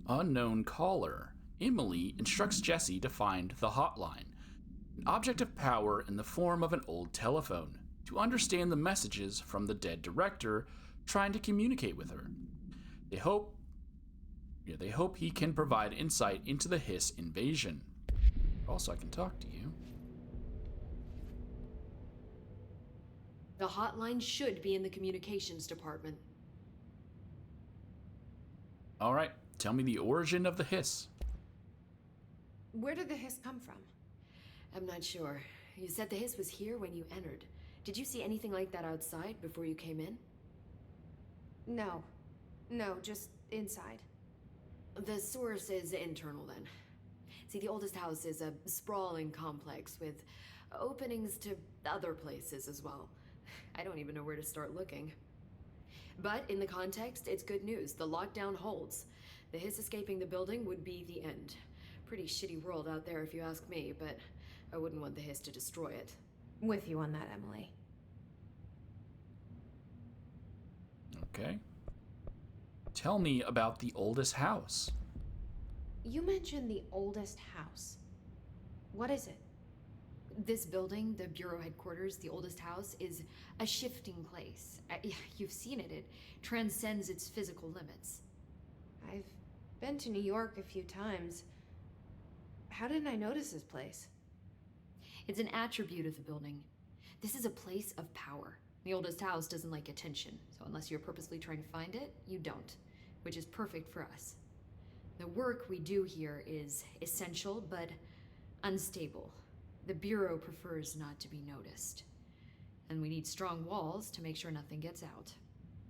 Unknown caller. Emily instructs Jesse to find the hotline, an object of power in the form of an old telephone, to understand the messages from the dead director trying to communicate with her. They hope he can provide insight into the Hiss invasion. Also, I can talk to you. The hotline should be in the communications department. All right, tell me the origin of the Hiss. Where did the hiss come from? I'm not sure. You said the hiss was here when you entered. Did you see anything like that outside before you came in? No. No, just inside. The source is internal then. See, the oldest house is a sprawling complex with openings to other places as well. I don't even know where to start looking. But in the context, it's good news. The lockdown holds. The hiss escaping the building would be the end. Pretty shitty world out there if you ask me, but I wouldn't want the hiss to destroy it. With you on that, Emily. Okay. Tell me about the oldest house. You mentioned the oldest house. What is it? This building, the Bureau headquarters, the oldest house, is a shifting place. You've seen it. It transcends its physical limits. I've been to New York a few times. How didn't I notice this place? It's an attribute of the building. This is a place of power. The oldest house doesn't like attention, so unless you're purposely trying to find it, you don't, which is perfect for us. The work we do here is essential, but unstable. The Bureau prefers not to be noticed. And we need strong walls to make sure nothing gets out.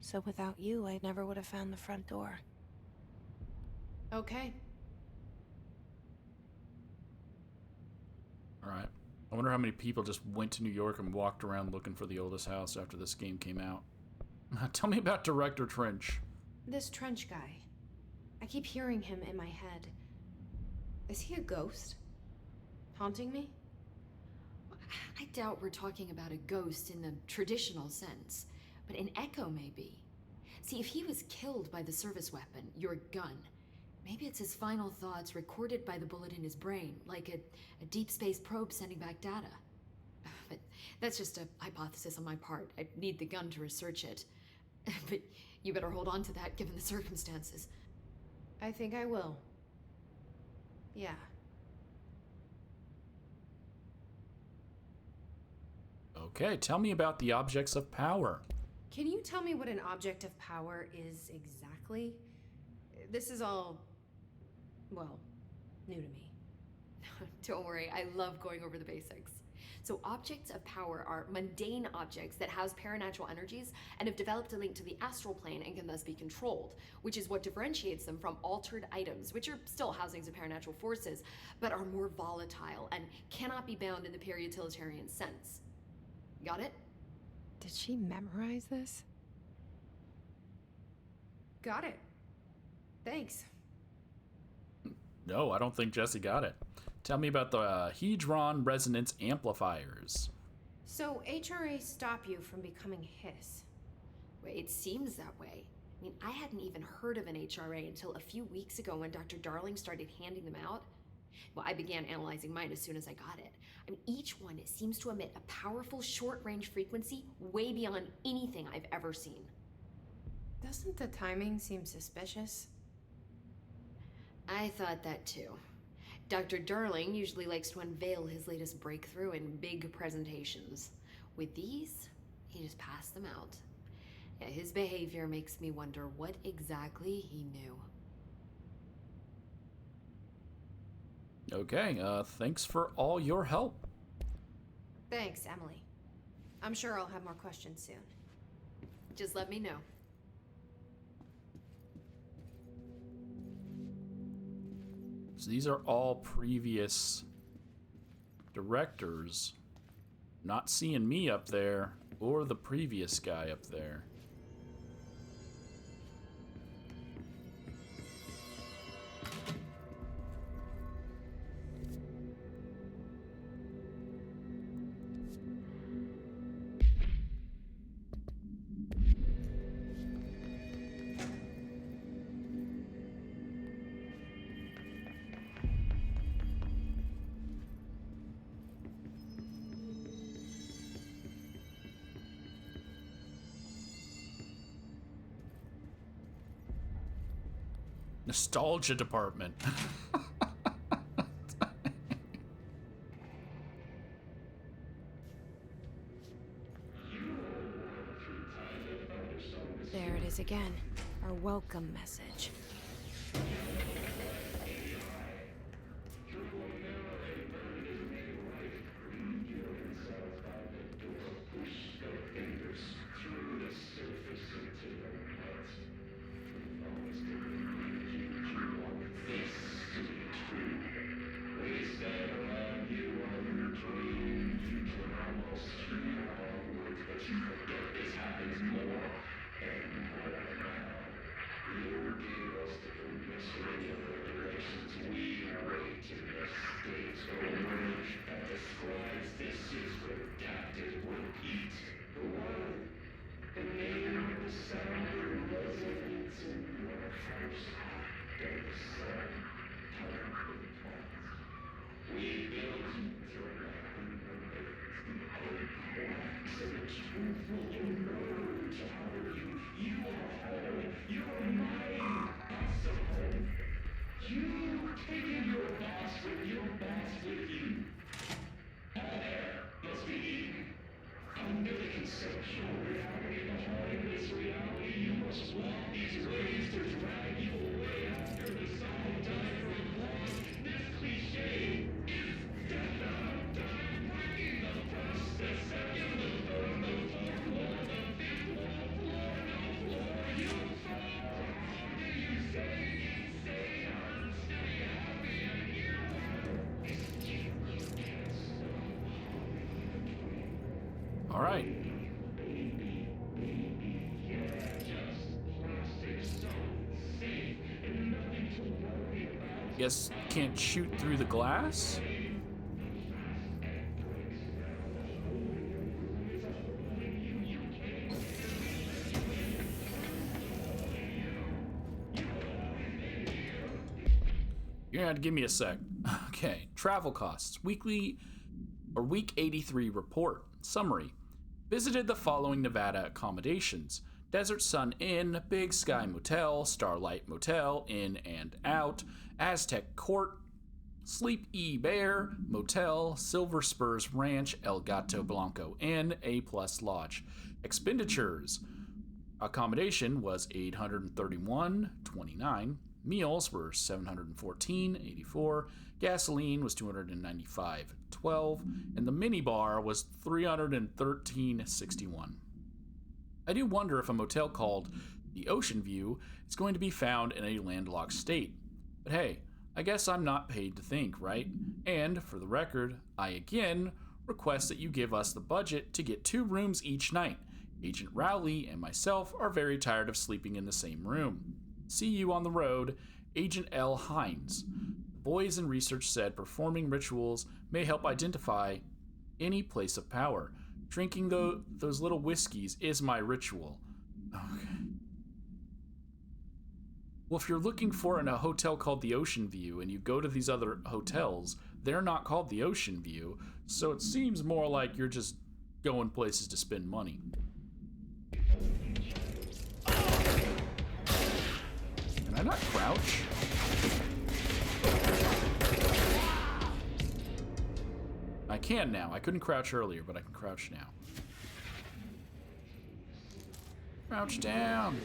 So without you, I never would have found the front door. Okay. All right. I wonder how many people just went to New York and walked around looking for the oldest house after this game came out. Tell me about Director Trench. This Trench guy. I keep hearing him in my head. Is he a ghost? Haunting me? I doubt we're talking about a ghost in the traditional sense, but an echo maybe. See, if he was killed by the service weapon, your gun, maybe it's his final thoughts recorded by the bullet in his brain, like a deep space probe sending back data. But that's just a hypothesis on my part. I need the gun to research it. But you better hold on to that given the circumstances. I think I will. Yeah. Okay, tell me about the objects of power. Can you tell me what an object of power is exactly? This is all, well, new to me. Don't worry, I love going over the basics. So objects of power are mundane objects that house paranatural energies and have developed a link to the astral plane and can thus be controlled, which is what differentiates them from altered items, which are still housings of paranatural forces, but are more volatile and cannot be bound in the pure utilitarian sense. Got it? Did she memorize this? Got it. Thanks. No, I don't think Jesse got it. Tell me about the Hedron resonance amplifiers. So HRA stop you from becoming Hiss. Well, it seems that way. I mean, I hadn't even heard of an HRA until a few weeks ago when Dr. Darling started handing them out. Well, I began analyzing mine as soon as I got it. I mean, each one seems to emit a powerful short-range frequency way beyond anything I've ever seen. Doesn't the timing seem suspicious? I thought that too. Dr. Darling usually likes to unveil his latest breakthrough in big presentations. With these, he just passed them out. Yeah, his behavior makes me wonder what exactly he knew. Okay, thanks for all your help. Thanks, Emily. I'm sure I'll have more questions soon. Just let me know. So these are all previous directors. Not seeing me up there, or the previous guy up there. Nostalgia department. There it is again. Our welcome message. All right. Guess can't shoot through the glass? You're gonna have to give me a sec. Okay, travel costs. Week 83 report. Summary. Visited the following Nevada accommodations: Desert Sun Inn, Big Sky Motel, Starlight Motel, In and Out, Aztec Court, Sleep E Bear Motel, Silver Spurs Ranch, El Gato Blanco Inn, A Plus Lodge. Expenditures. Accommodation was $831.29. Meals were $714.84. Gasoline was $295.12, and the minibar was $313.61. I do wonder if a motel called the Ocean View is going to be found in a landlocked state. But hey, I guess I'm not paid to think, right? And, for the record, I again request that you give us the budget to get 2 rooms each night. Agent Rowley and myself are very tired of sleeping in the same room. See you on the road, Agent L. Hines. The boys in research said performing rituals may help identify any place of power. Drinking those little whiskeys is my ritual. Okay. Well, if you're looking for a hotel called the Ocean View and you go to these other hotels, they're not called the Ocean View, so it seems more like you're just going places to spend money. Can I not crouch? I can now. I couldn't crouch earlier, but I can crouch now. Crouch down.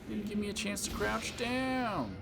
Didn't give me a chance to crouch down.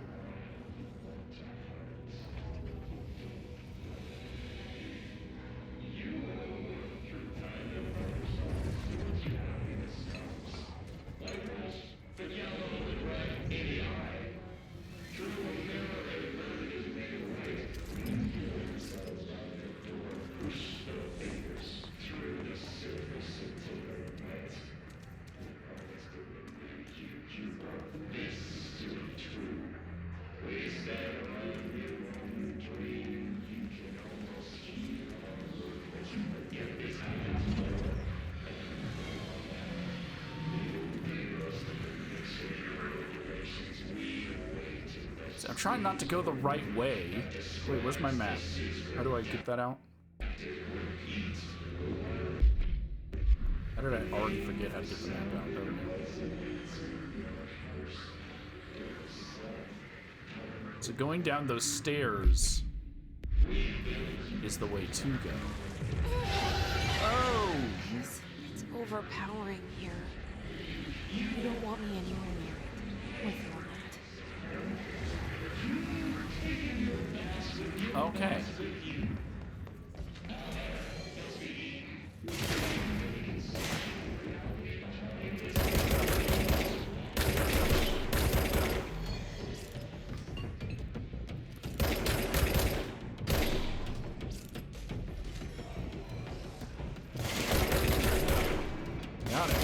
I'm trying not to go the right way. Wait, where's my map? How do I get that out? How did I already forget how to get the map out? There we go. So going down those stairs is the way to go. Oh! It's overpowering here. You don't want me anywhere near it. With you on that. Okay. Got it.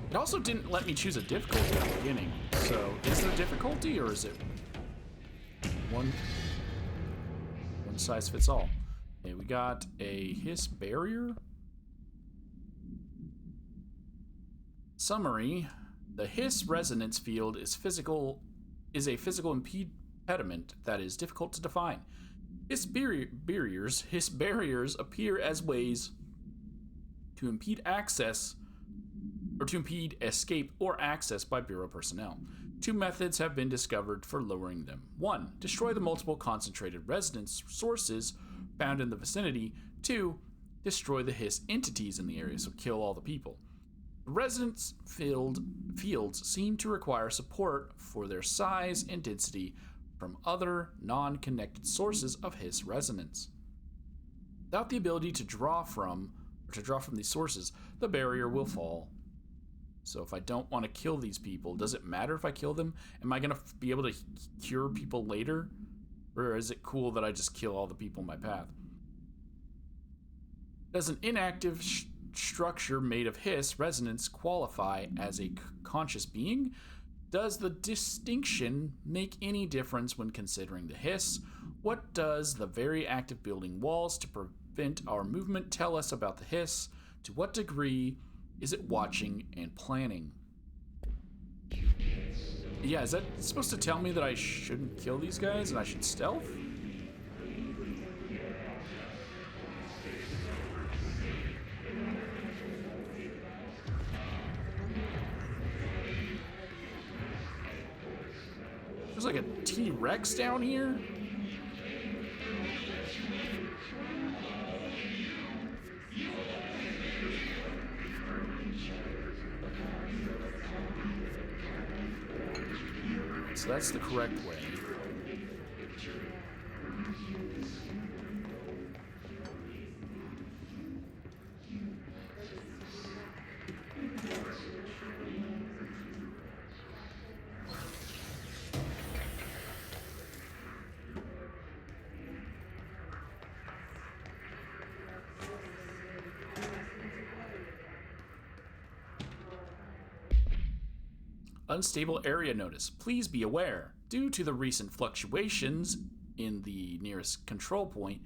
It also didn't let me choose a difficulty at the beginning. So, is there difficulty or is it one size fits all? Okay, we got a hiss barrier. Summary: the hiss resonance field is a physical impediment that is difficult to define. Hiss barriers appear as ways to impede access or to impede escape or access by Bureau personnel. Two methods have been discovered for lowering them. 1. Destroy the multiple concentrated resonance sources found in the vicinity. 2. Destroy the hiss entities in the area, so kill all the people. The resonance fields seem to require support for their size and density from other non-connected sources of hiss resonance. Without the ability to draw from these sources, the barrier will fall. So if I don't want to kill these people, does it matter if I kill them? Am I going to be able to cure people later? Or is it cool that I just kill all the people in my path? Does an inactive structure made of hiss resonance qualify as a conscious being? Does the distinction make any difference when considering the hiss? What does the very active building walls to prevent our movement tell us about the hiss? To what degree is it watching and planning? Yeah, is that supposed to tell me that I shouldn't kill these guys and I should stealth? There's like a T-Rex down here? So that's the correct way. Unstable area notice. Please be aware. Due to the recent fluctuations in the nearest control point,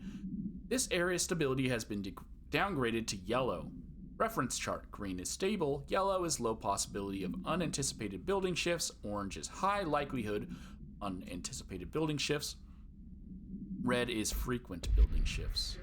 this area stability has been downgraded to yellow. Reference chart. Green is stable, yellow is low possibility of unanticipated building shifts, orange is high likelihood unanticipated building shifts, red is frequent building shifts.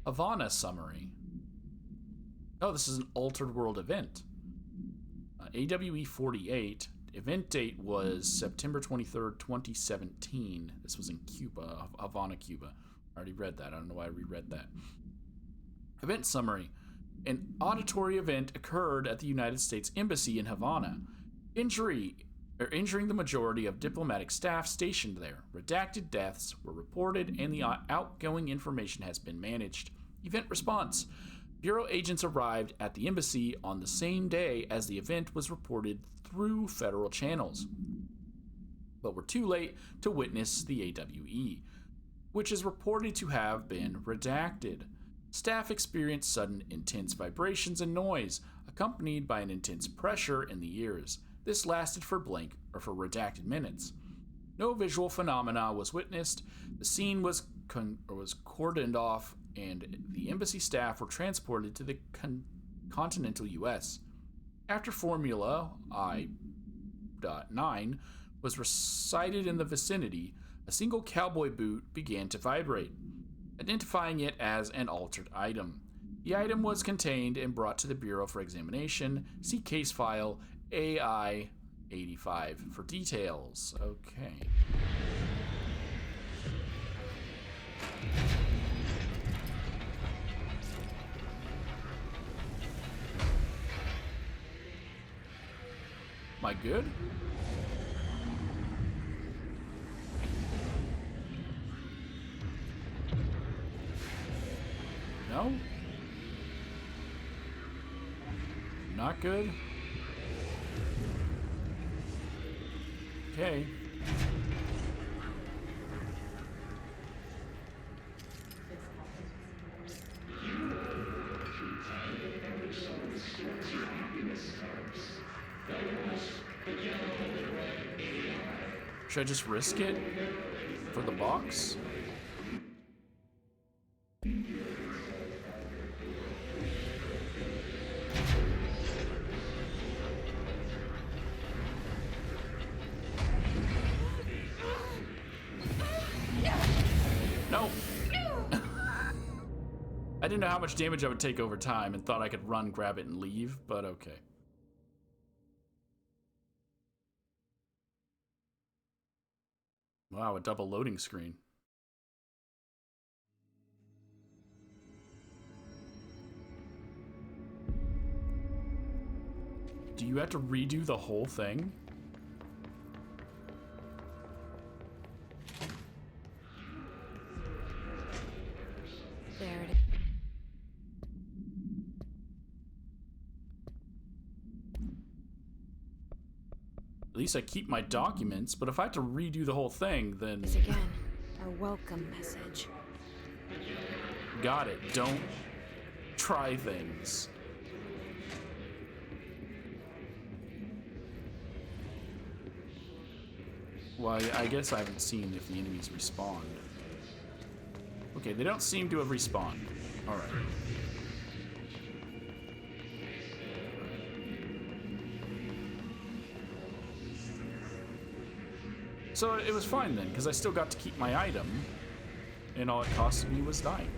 Havana summary. Oh, this is an altered world event. AWE 48. Event date was September 23rd, 2017. This was in Cuba, Havana, Cuba. I already read that. I don't know why I reread that. Event summary. An auditory event occurred at the United States Embassy in Havana. Injuring the majority of diplomatic staff stationed there. Redacted deaths were reported and the outgoing information has been managed. Event response. Bureau agents arrived at the embassy on the same day as the event was reported through federal channels, but were too late to witness the AWE, which is reported to have been redacted. Staff experienced sudden intense vibrations and noise, accompanied by an intense pressure in the ears. This lasted for redacted minutes. No visual phenomena was witnessed. The scene was cordoned off, and the embassy staff were transported to the continental U.S. After Formula I.9 was was recited in the vicinity, a single cowboy boot began to vibrate, identifying it as an altered item. The item was contained and brought to the Bureau for examination. See case file AI 85 for details. Okay. Am I good? No? Not good? Okay. Should I just risk it for the box? No. I didn't know how much damage I would take over time and thought I could run, grab it, and leave, but okay. Wow, a double loading screen. Do you have to redo the whole thing? There it is. At least I keep my documents, but if I have to redo the whole thing, then... Is again our welcome message. Got it. Don't try things. Well, I guess I haven't seen if the enemies respawned. Okay, they don't seem to have respawned. Alright. So it was fine then, because I still got to keep my item, and all it cost me was dying.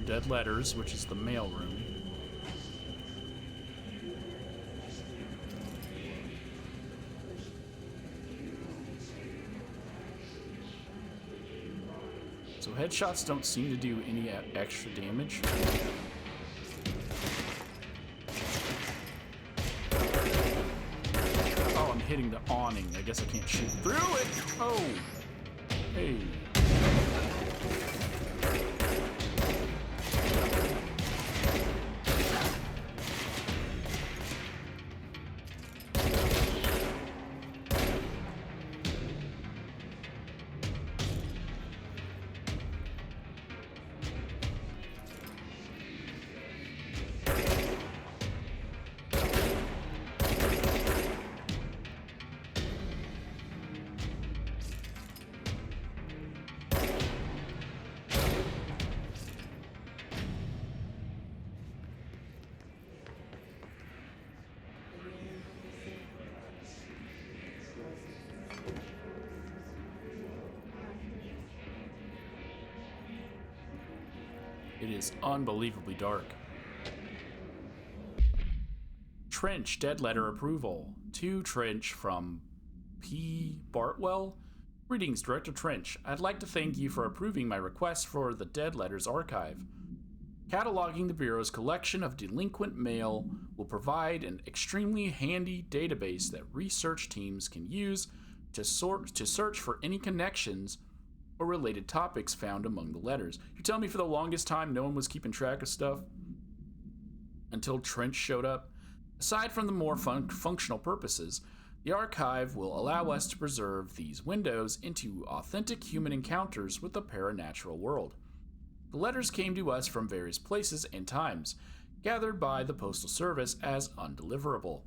Dead Letters, which is the mail room. So headshots don't seem to do any extra damage. Oh, I'm hitting the awning. I guess I can't shoot through it. Oh, hey. It is unbelievably dark. Trench, dead letter approval. To Trench from P. Bartwell. Greetings, Director Trench. I'd like to thank you for approving my request for the Dead Letters Archive. Cataloging the Bureau's collection of delinquent mail will provide an extremely handy database that research teams can use to search for any connections or related topics found among the letters. You're telling me for the longest time no one was keeping track of stuff? Until Trench showed up? Aside from the more functional purposes, the archive will allow us to preserve these windows into authentic human encounters with the paranatural world. The letters came to us from various places and times, gathered by the Postal Service as undeliverable.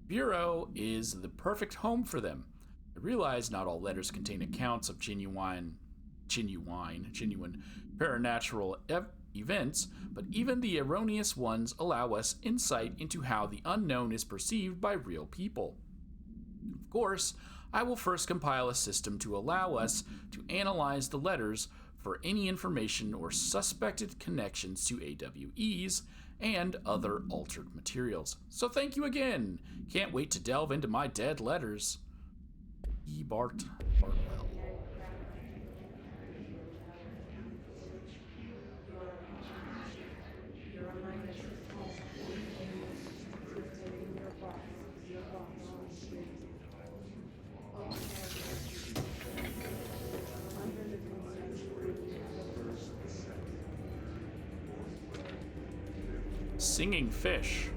Bureau is the perfect home for them. I realize not all letters contain accounts of genuine paranatural events, but even the erroneous ones allow us insight into how the unknown is perceived by real people. Of course, I will first compile a system to allow us to analyze the letters for any information or suspected connections to AWEs and other altered materials. So thank you again. Can't wait to delve into my dead letters. E. Bartwell. Singing fish.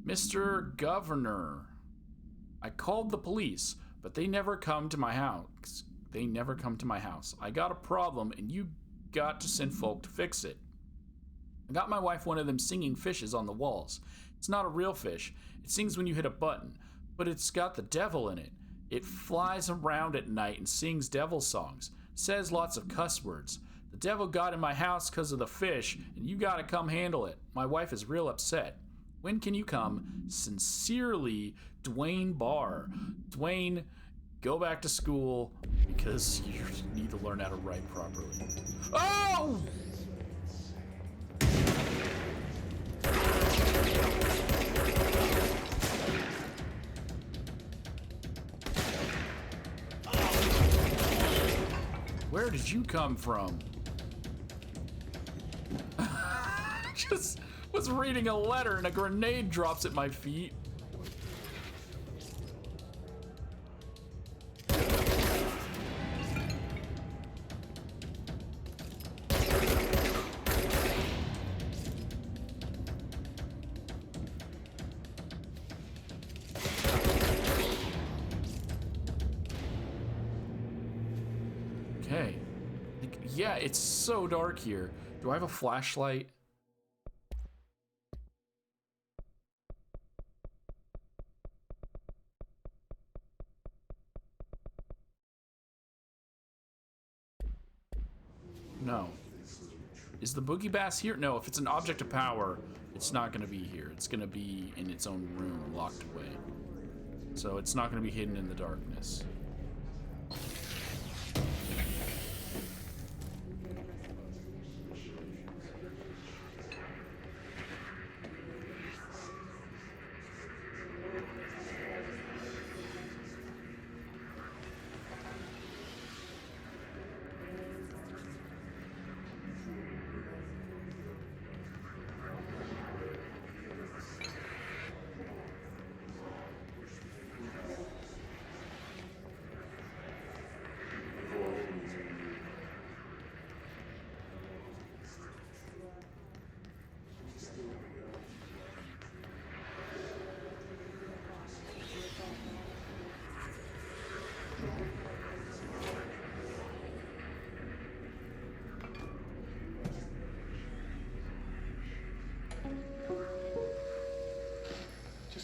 Mr. Governor, I called the police, but they never come to my house. I got a problem, and you got to send folk to fix it. I got my wife one of them singing fishes on the walls. It's not a real fish. It sings when you hit a button, but it's got the devil in it. It flies around at night and sings devil songs, says lots of cuss words. The devil got in my house because of the fish, and you gotta come handle it. My wife is real upset. When can you come? Sincerely, Dwayne Barr. Dwayne, go back to school because you need to learn how to write properly. Oh! Where did you come from? Just was reading a letter and a grenade drops at my feet. Okay. Yeah, it's so dark here. Do I have a flashlight? No. Is the boogie bass here? No, if it's an object of power, it's not going to be here. It's going to be in its own room, locked away. So it's not going to be hidden in the darkness.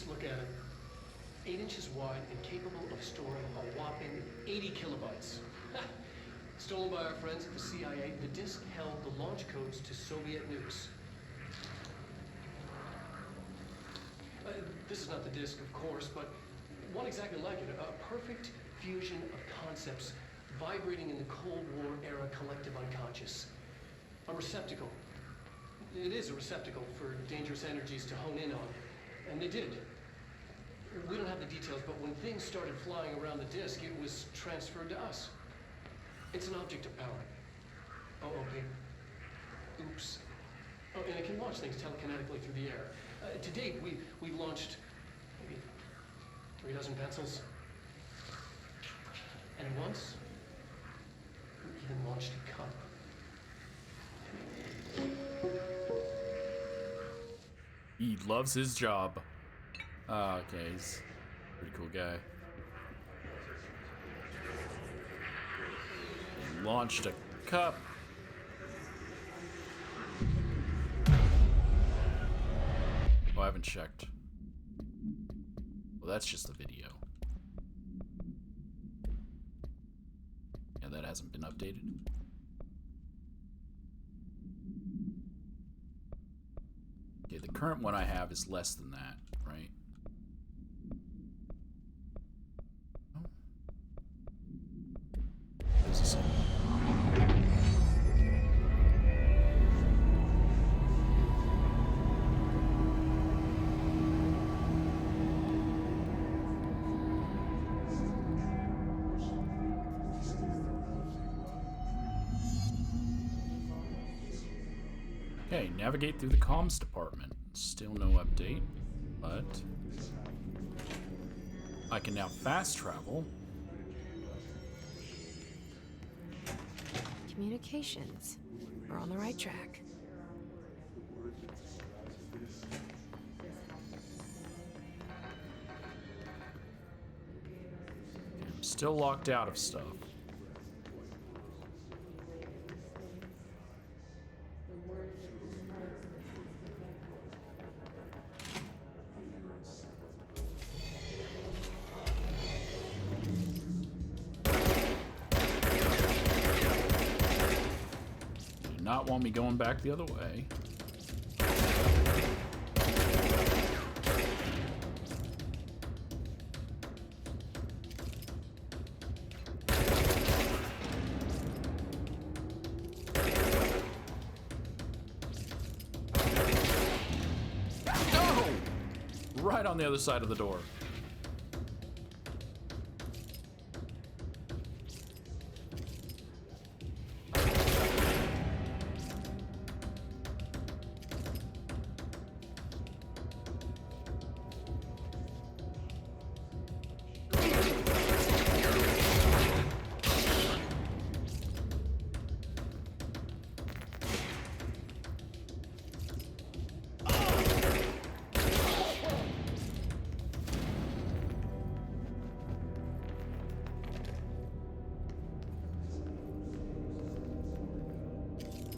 Look at it. 8 inches wide and capable of storing a whopping 80 kilobytes. Stolen by our friends at the CIA, the disk held the launch codes to Soviet nukes. This is not the disk, of course, but one exactly like it. A perfect fusion of concepts vibrating in the Cold War era collective unconscious. A receptacle. It is a receptacle for dangerous energies to hone in on. And they did. We don't have the details, but when things started flying around the disk, it was transferred to us. It's an object of power. Oh, okay. Oops. Oh, and it can launch things telekinetically through the air. To date, we've launched maybe 3 dozen pencils. And once, we even launched a cup. He loves his job. Okay, he's a pretty cool guy. He launched a cup. Oh, I haven't checked. Well, that's just the video. Yeah, that hasn't been updated. Okay, the current one I have is less than that, right? Oh. There's a second. Okay, navigate through the comms department. Still no update, but I can now fast travel. Communications. We're on the right track. I'm still locked out of stuff. Not want me going back the other way. No! Right on the other side of the door.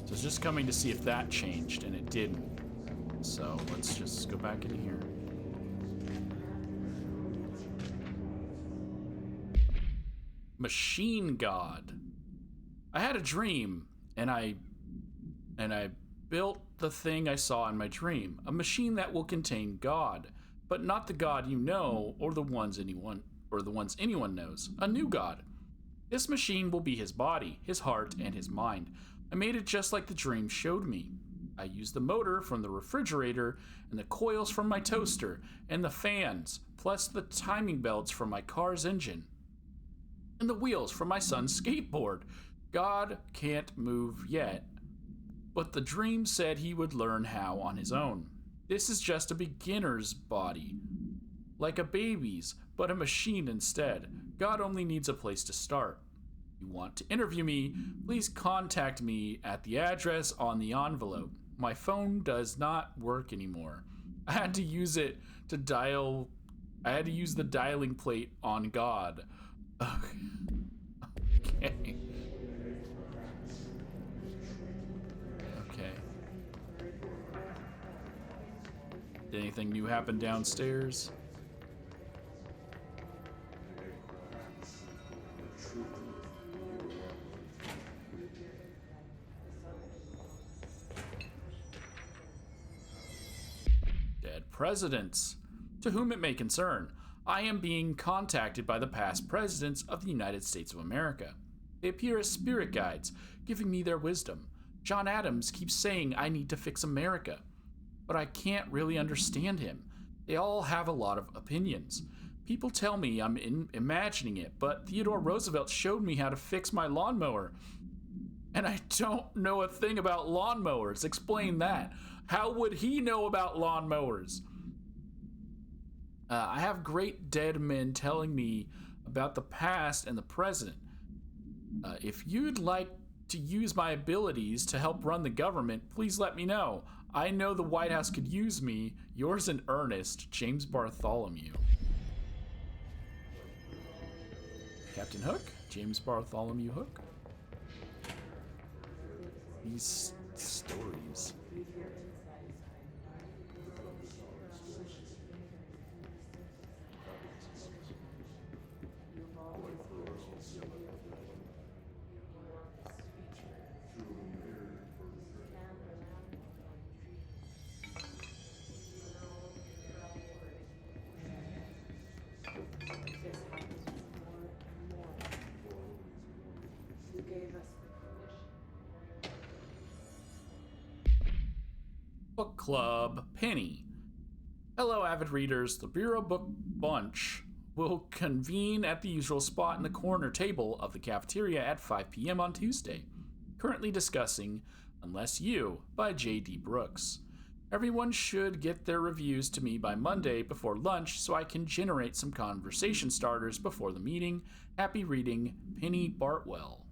So I was just coming to see if that changed, and it didn't. So let's just go back in here. Machine God. I had a dream, and I built the thing I saw in my dream, a machine that will contain God, but not the God you know or the ones anyone knows, a new God. This machine will be his body, his heart, and his mind. I made it just like the dream showed me. I used the motor from the refrigerator and the coils from my toaster and the fans, plus the timing belts from my car's engine and the wheels from my son's skateboard. God can't move yet, but the dream said he would learn how on his own. This is just a beginner's body, like a baby's, but a machine instead. God only needs a place to start. If you want to interview me, please contact me at the address on the envelope. My phone does not work anymore. I had to use the dialing plate on God. Okay. Okay. Did anything new happen downstairs? Dead presidents. To whom it may concern, I am being contacted by the past presidents of the United States of America. They appear as spirit guides, giving me their wisdom. John Adams keeps saying I need to fix America, but I can't really understand him. They all have a lot of opinions. People tell me I'm imagining it, but Theodore Roosevelt showed me how to fix my lawnmower. And I don't know a thing about lawnmowers. Explain that. How would he know about lawnmowers? I have great dead men telling me about the past and the present. If you'd like to use my abilities to help run the government, please let me know. I know the White House could use me. Yours in earnest, James Bartholomew. Captain Hook? James Bartholomew Hook? These stories. Book Club Penny. Hello, avid readers. The Bureau Book Bunch will convene at the usual spot in the corner table of the cafeteria at 5 p.m. on Tuesday, currently discussing Unless You by J.D. Brooks. Everyone should get their reviews to me by Monday before lunch so I can generate some conversation starters before the meeting. Happy reading, Penny Bartwell.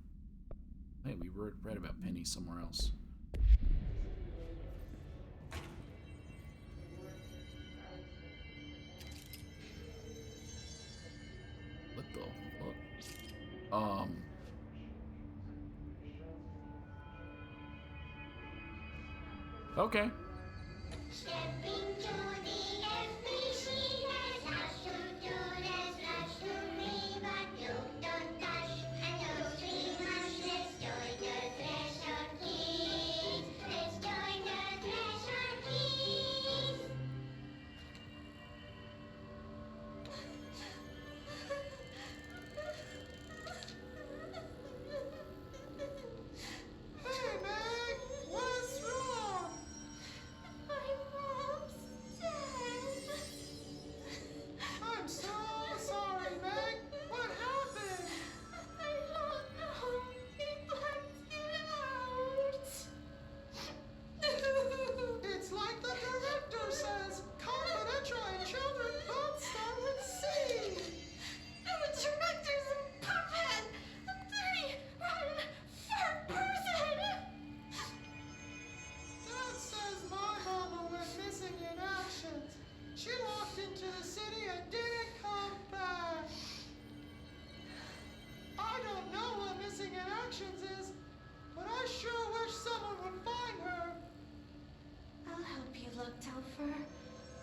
Hey, we read about Penny somewhere else. What the fuck? Okay.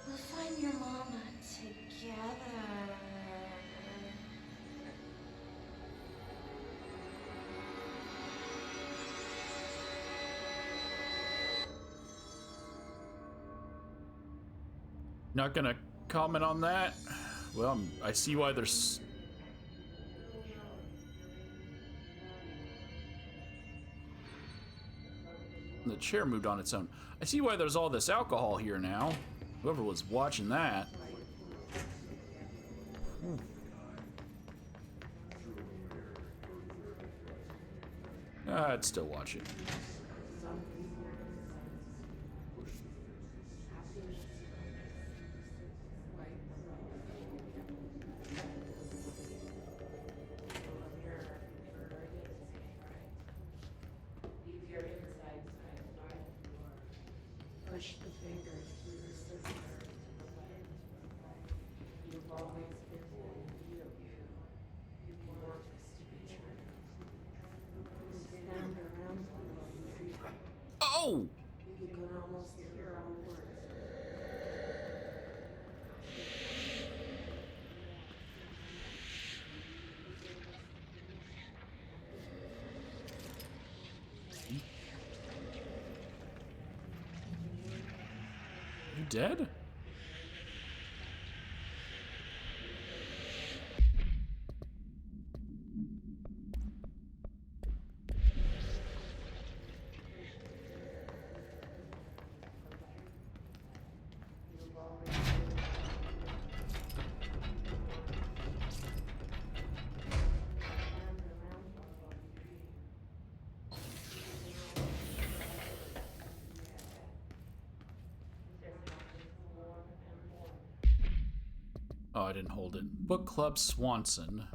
We'll find your mama together. Not gonna comment on that. Well, I see why there's... The chair moved on its own. I see why there's all this alcohol here now. Whoever was watching that. I'd still watch it. Push the fingers through the circular to the light. You've always been you. You want this to be true. Stand around one of them. Oh! You can almost hear our words. You dead? Oh, I didn't hold it. Book Club Swanson.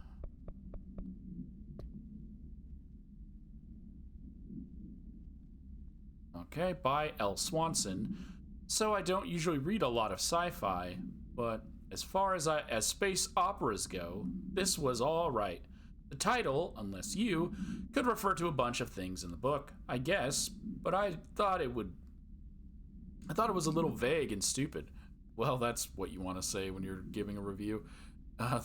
Okay, by L. Swanson. So I don't usually read a lot of sci-fi, but as far as space operas go, this was all right. The title, Unless You, could refer to a bunch of things in the book, I guess, but I thought it was a little vague and stupid. Well, that's what you want to say when you're giving a review.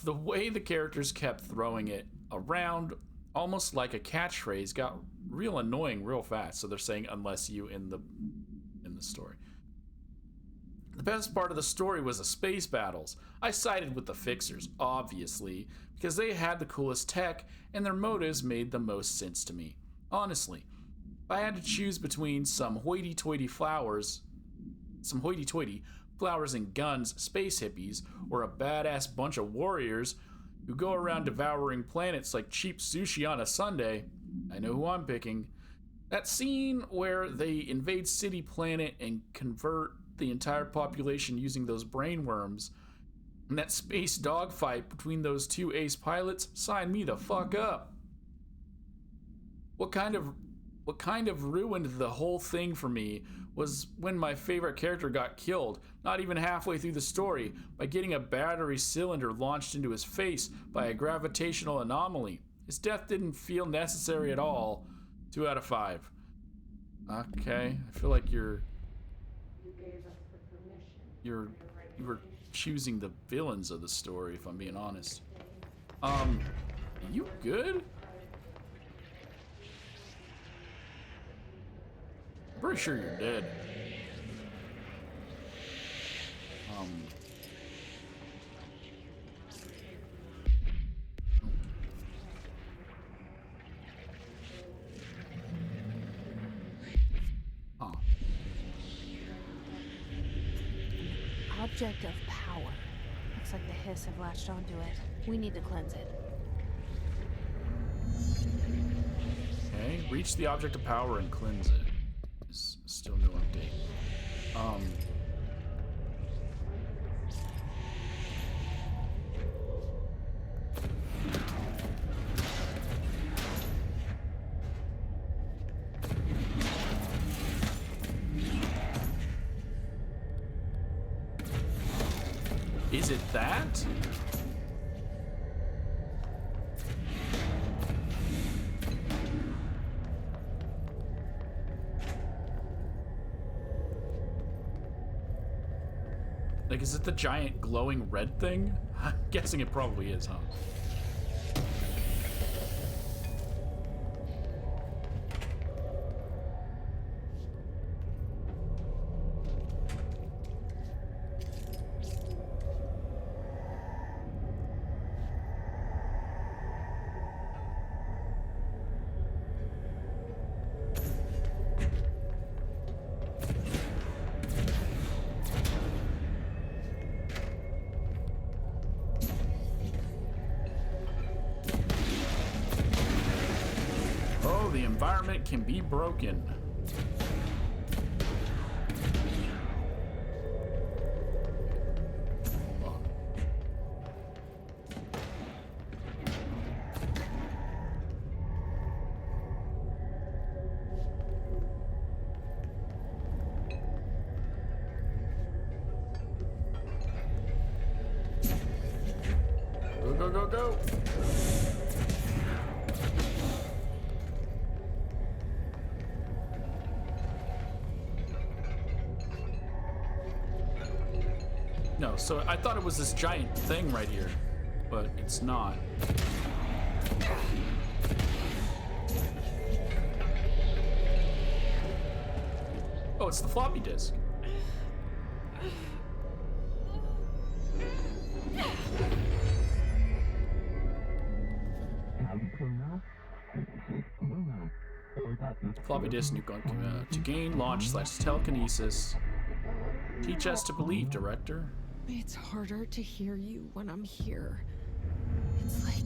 The way the characters kept throwing it around, almost like a catchphrase, got real annoying real fast. So they're saying "unless you" in the story. The best part of the story was the space battles. I sided with the Fixers, obviously, because they had the coolest tech and their motives made the most sense to me. Honestly, if I had to choose between some hoity-toity flowers some hoity-toity, flowers and guns space hippies, or a badass bunch of warriors who go around devouring planets like cheap sushi on a Sunday, I know who I'm picking. That scene where they invade City Planet and convert the entire population using those brain worms, and that space dogfight between those two ace pilots, sign me the fuck up. What kind of ruined the whole thing for me was when my favorite character got killed, not even halfway through the story, by getting a battery cylinder launched into his face by a gravitational anomaly. His death didn't feel necessary at all. 2 out of 5. Okay, I feel like you were choosing the villains of the story, if I'm being honest. You good? I'm pretty sure you're dead. Object of power. Looks like the hiss have latched onto it. We need to cleanse it. Okay, reach the object of power and cleanse it. There's still no update. Is it that? Like, is it the giant glowing red thing? I'm guessing it probably is, huh? The environment can be broken. Go, go, go, go. No, so I thought it was this giant thing right here, but it's not. Oh, it's the floppy disk. Floppy disk nuke to gain launch/telekinesis. Teach us to believe, Director. It's harder to hear you when I'm here. It's like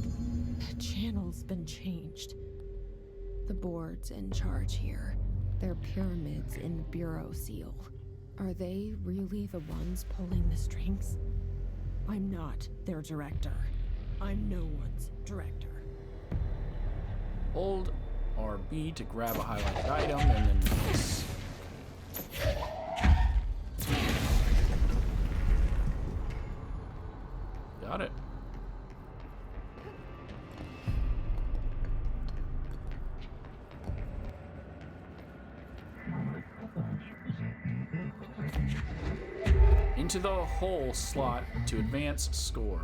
the channel's been changed. The board's in charge here. They're pyramids in Bureau Seal. Are they really the ones pulling the strings? I'm not their director. I'm no one's director. Hold RB to grab a highlighted item, and then this. Got it. Into the hole slot to advance score.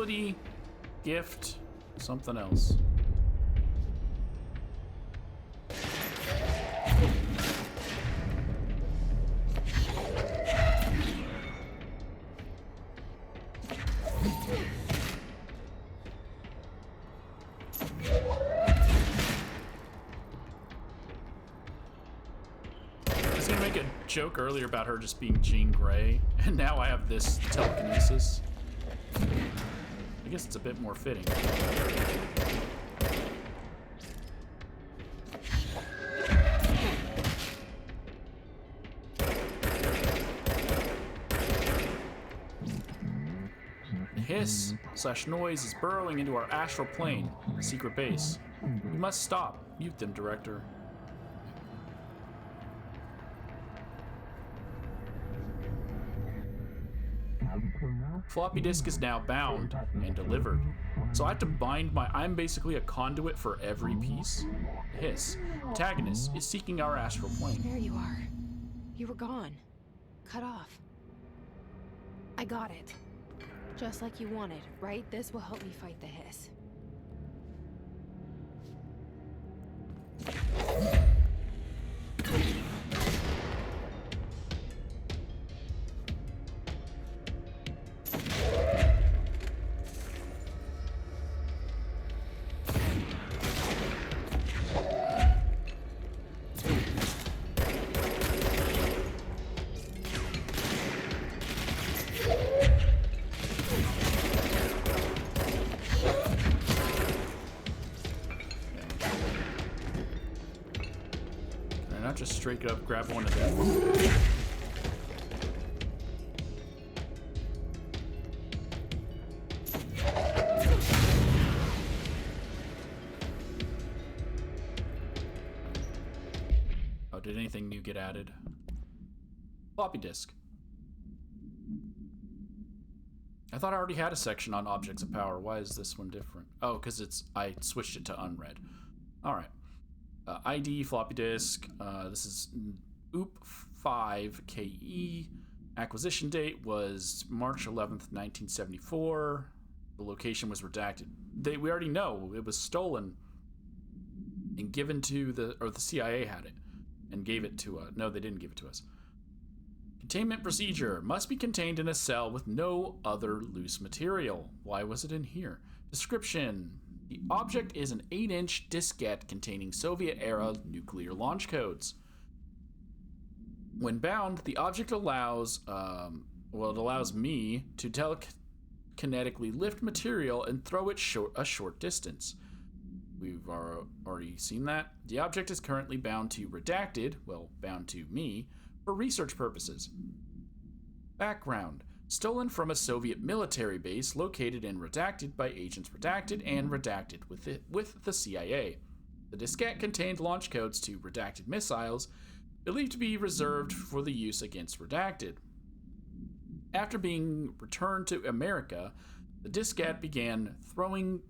ability, gift, something else. Joke earlier about her just being Jean Grey, and now I have this telekinesis. I guess it's a bit more fitting. The hiss/noise is burrowing into our astral plane, secret base. We must stop. Mute them, Director. Floppy disk is now bound and delivered. So I have to bind I'm basically a conduit for every piece. Hiss, antagonist, is seeking our astral plane. There you are. You were gone. Cut off. I got it. Just like you wanted, right? This will help me fight the hiss. Just straight up grab one of them. Oh, did anything new get added? Floppy disk. I thought I already had a section on objects of power. Why is this one different? Oh, because I switched it to unread. All right. ID, floppy disk, this is OOP5KE. Acquisition date was March 11th, 1974. The location was redacted. We already know it was stolen and given to the CIA had it and gave it to us. No, they didn't give it to us. Containment procedure must be contained in a cell with no other loose material. Why was it in here? Description. The object is an 8-inch diskette containing Soviet-era nuclear launch codes. When bound, the object allows me to telekinetically lift material and throw it a short distance. We've already seen that. The object is currently bound to Redacted, bound to me, for research purposes. Background. Stolen from a Soviet military base located in Redacted by Agents Redacted and Redacted with the CIA. The diskette contained launch codes to Redacted missiles, believed to be reserved for the use against Redacted. After being returned to America, the diskette began throwing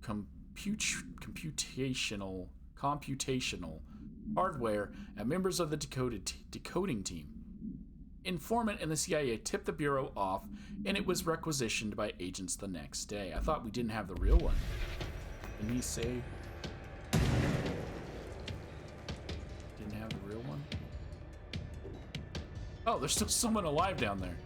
computational hardware at members of the decoding team. Informant in the CIA tipped the Bureau off, and it was requisitioned by agents the next day. I thought we didn't have the real one. Didn't he say? Didn't have the real one? Oh, there's still someone alive down there.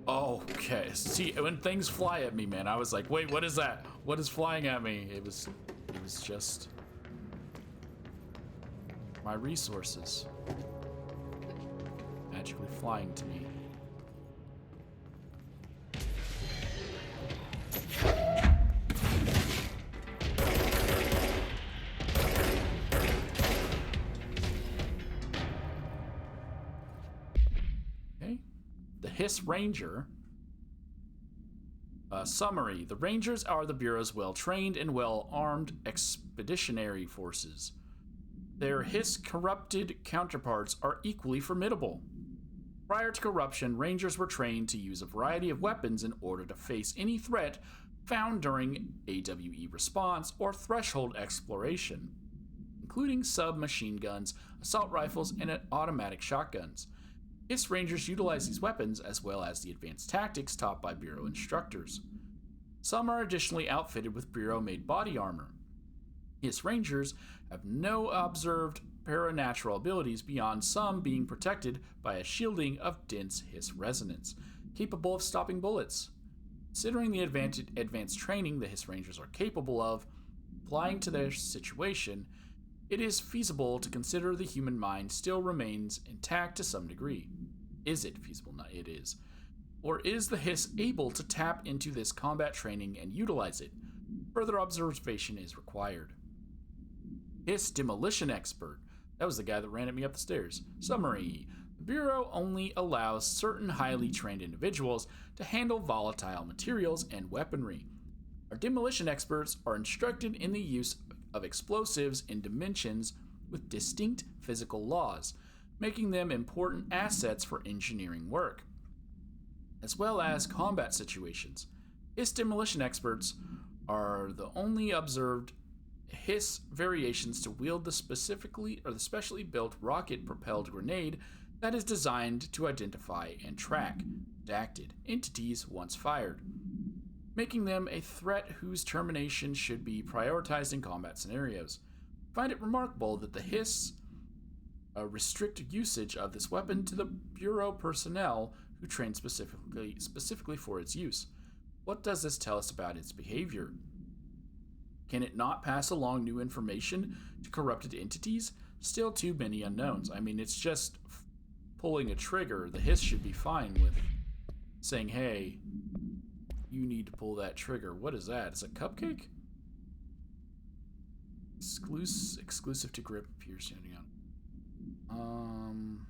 Okay, see, when things fly at me, man, I was like, wait, what is that? What is flying at me? It was just my resources magically flying to me. Okay, the Hiss Ranger. Summary. The Rangers are the Bureau's well-trained and well-armed expeditionary forces. Their Hiss-corrupted counterparts are equally formidable. Prior to corruption, Rangers were trained to use a variety of weapons in order to face any threat found during AWE response or threshold exploration, including submachine guns, assault rifles, and automatic shotguns. HISS Rangers utilize these weapons as well as the advanced tactics taught by Bureau instructors. Some are additionally outfitted with Bureau-made body armor. HISS Rangers have no observed paranatural abilities beyond some being protected by a shielding of dense HISS resonance, capable of stopping bullets. Considering the advanced training the HISS Rangers are capable of applying to their situation, it is feasible to consider the human mind still remains intact to some degree. Is it feasible? No, it is. Or is the HISS able to tap into this combat training and utilize it? Further observation is required. HISS Demolition Expert. That was the guy that ran at me up the stairs. Summary. The Bureau only allows certain highly trained individuals to handle volatile materials and weaponry. Our demolition experts are instructed in the use of explosives in dimensions with distinct physical laws, making them important assets for engineering work, as well as combat situations. HISS demolition experts are the only observed HISS variations to wield the specially built rocket-propelled grenade that is designed to identify and track redacted entities once fired, making them a threat whose termination should be prioritized in combat scenarios. I find it remarkable that the HISS restrict usage of this weapon to the Bureau personnel who train specifically for its use. What does this tell us about its behavior? Can it not pass along new information to corrupted entities? Still too many unknowns. I mean, it's just pulling a trigger. The HISS should be fine with saying, hey, you need to pull that trigger. What is that? It's a cupcake? Exclusive to grip appears standing on.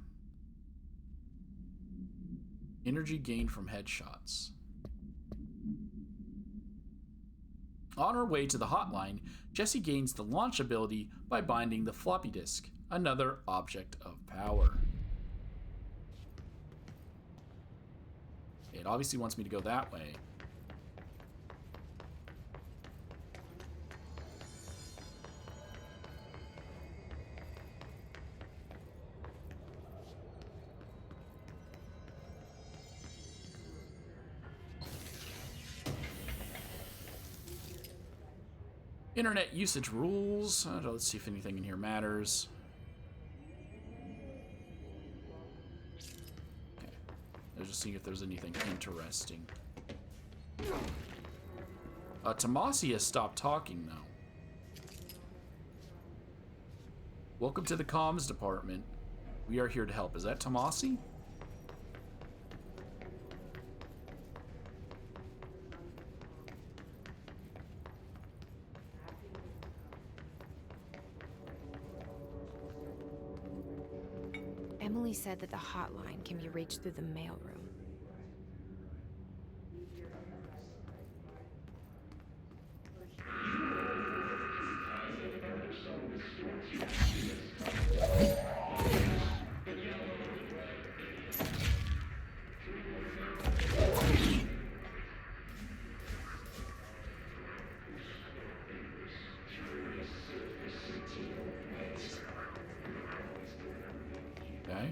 Energy gained from headshots. On her way to the hotline, Jessie gains the launch ability by binding the floppy disk, another object of power. It obviously wants me to go that way. Internet usage rules. Let's see if anything in here matters. Okay. Let's just see if there's anything interesting. Tomasi has stopped talking, though. Welcome to the comms department. We are here to help. Is that Tomasi? Emily said that the hotline can be reached through the mailroom. Okay.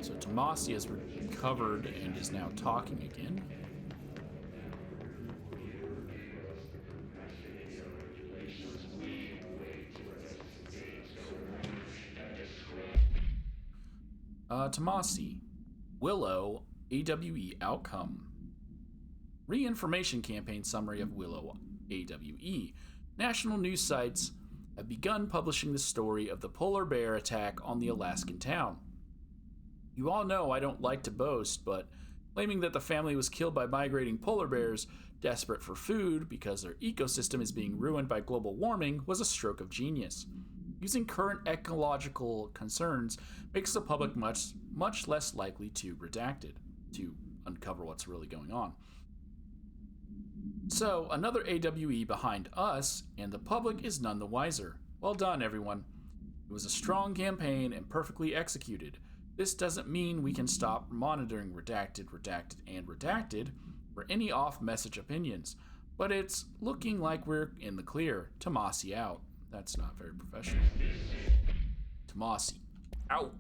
So Tomasi has recovered and is now talking again. Tomasi, Willow, AWE outcome. Re-information campaign summary of Willow, AWE. National news sites have begun publishing the story of the polar bear attack on the Alaskan town. You all know I don't like to boast, but claiming that the family was killed by migrating polar bears desperate for food because their ecosystem is being ruined by global warming was a stroke of genius. Using current ecological concerns makes the public much less likely to redact it, to uncover what's really going on. So, another AWE behind us, and the public is none the wiser. Well done, everyone. It was a strong campaign and perfectly executed. This doesn't mean we can stop monitoring redacted, redacted, and redacted for any off-message opinions, but it's looking like we're in the clear. Tomasi out. That's not very professional. Tomasi out.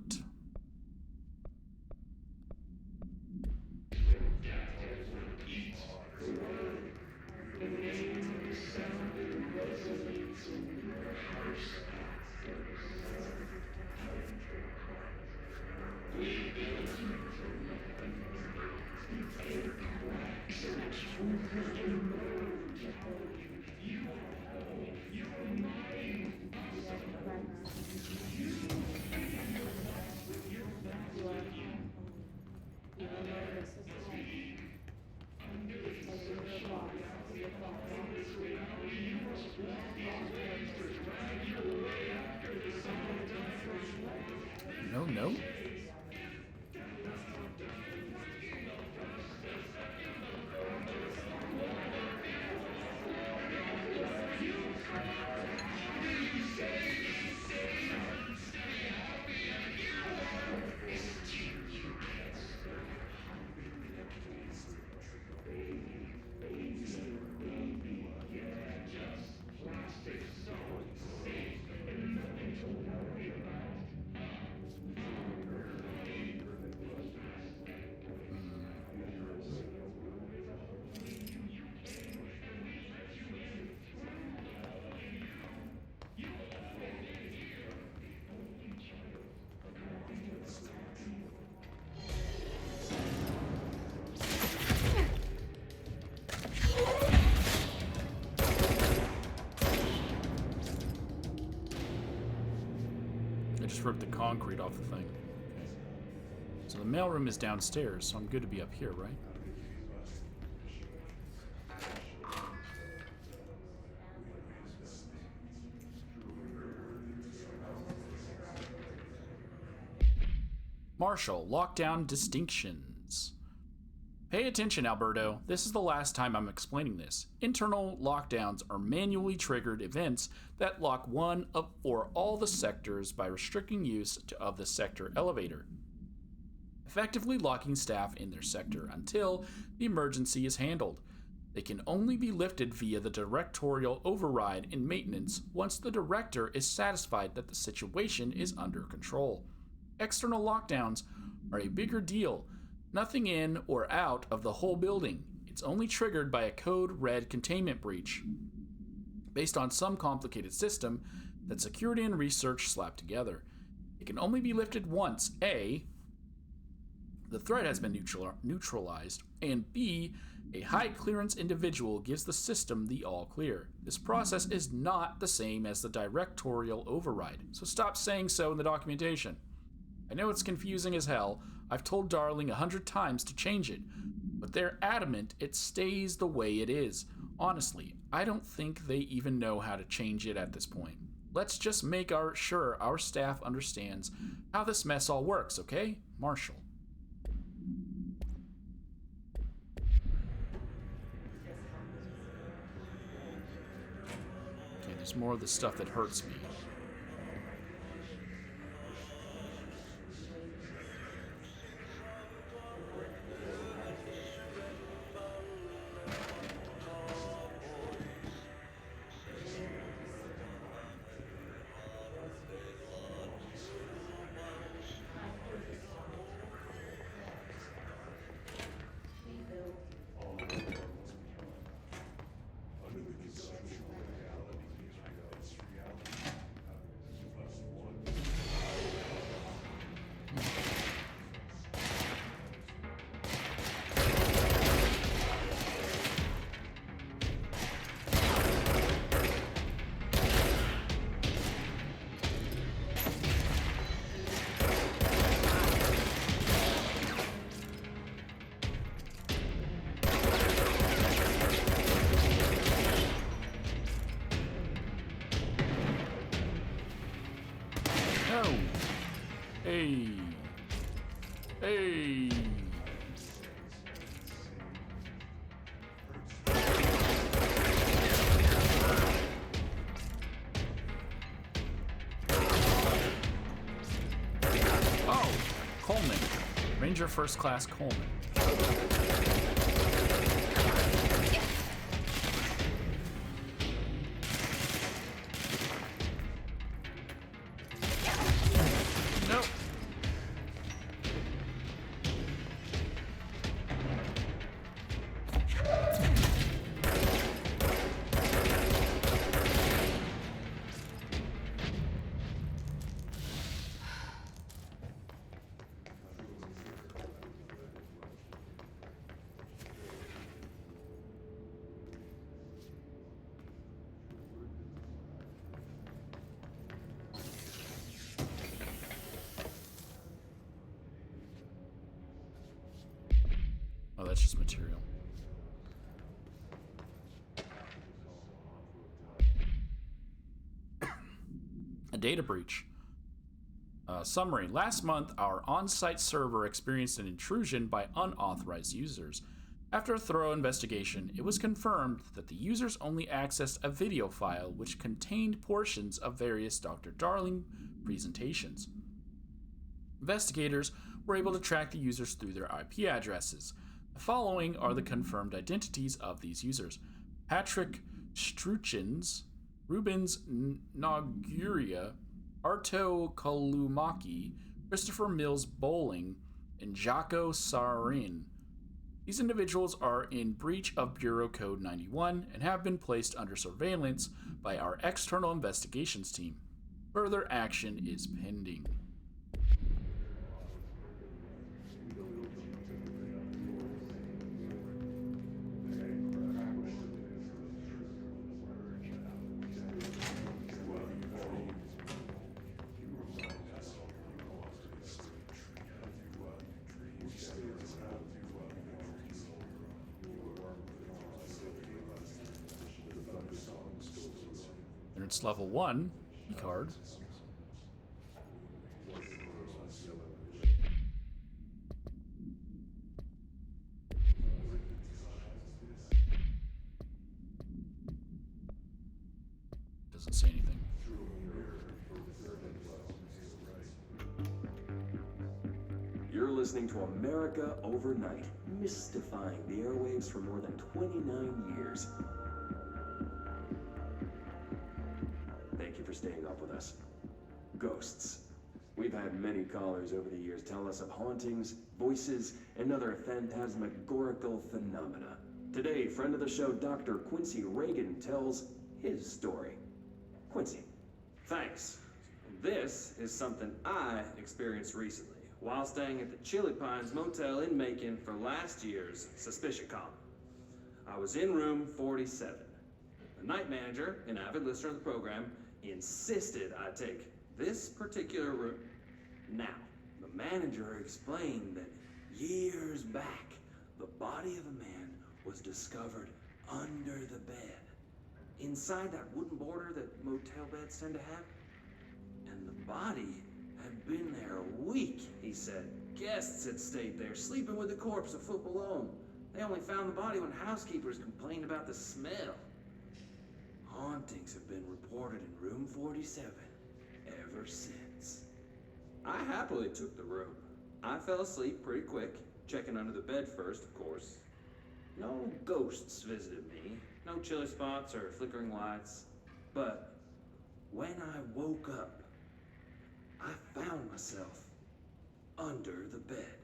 No. I just ripped the concrete off the thing. So the mailroom is downstairs, so I'm good to be up here, right? Marshall, lockdown distinctions. Pay attention, Alberto. This is the last time I'm explaining this. Internal lockdowns are manually triggered events that lock one of or all the sectors by restricting use of the sector elevator, effectively locking staff in their sector until the emergency is handled. They can only be lifted via the directorial override in maintenance once the director is satisfied that the situation is under control. External lockdowns are a bigger deal. Nothing in or out of the whole building. It's only triggered by a code red containment breach, based on some complicated system that security and research slap together. It can only be lifted once A, the threat has been neutralized, and B, a high clearance individual gives the system the all clear. This process is not the same as the directorial override, so stop saying so in the documentation. I know it's confusing as hell. I've told Darling 100 times to change it, but they're adamant it stays the way it is. Honestly, I don't think they even know how to change it at this point. Let's just make sure our staff understands how this mess all works, okay? Marshall. Okay, there's more of the stuff that hurts me. Hey. Hey. Oh, Coleman. Ranger First Class Coleman. Nope. Oh, that's just material. A data breach. Summary. Last month, our on-site server experienced an intrusion by unauthorized users. After a thorough investigation, it was confirmed that the users only accessed a video file which contained portions of various Dr. Darling presentations. Investigators were able to track the users through their IP addresses. The following are the confirmed identities of these users: Patrick Struchins, Rubens Noguria, Arto Kalumaki, Christopher Mills Bowling, and Jaco Sarin. These individuals are in breach of Bureau Code 91 and have been placed under surveillance by our external investigations team. Further action is pending. And it's level 1 card. Doesn't say anything. You're listening to America Overnight, mystifying the airwaves for more than 29 years. Thank you for staying up with us. Ghosts. We've had many callers over the years tell us of hauntings, voices, and other phantasmagorical phenomena. Today, friend of the show, Dr. Quincy Reagan, tells his story. Quincy. Thanks. This is something I experienced recently while staying at the Chili Pines Motel in Macon for last year's Suspicion Con. I was in room 47. The night manager, an avid listener of the program, insisted I take this particular room. Now, the manager explained that years back, the body of a man was discovered under the bed, inside that wooden border that motel beds tend to have. And the body had been there a week, he said. Guests had stayed there, sleeping with the corpse a foot below them. They only found the body when housekeepers complained about the smell. Hauntings have been reported in room 47 ever since. I happily took the room. I fell asleep pretty quick, checking under the bed first, of course. No ghosts visited me, no chilly spots or flickering lights. But when I woke up, I found myself under the bed.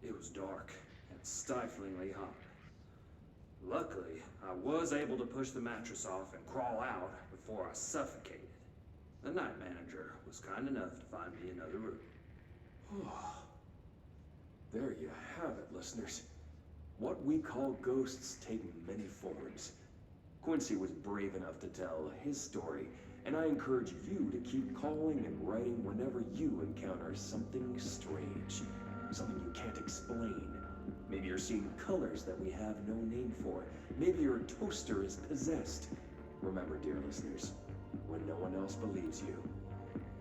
It was dark and stiflingly hot. Luckily, I was able to push the mattress off and crawl out before I suffocated. The night manager was kind enough to find me another room. There you have it, listeners. What we call ghosts take many forms. Quincy was brave enough to tell his story, and I encourage you to keep calling and writing whenever you encounter something strange, something you can't explain. Maybe you're seeing colors that we have no name for. Maybe your toaster is possessed. Remember, dear listeners, when no one else believes you,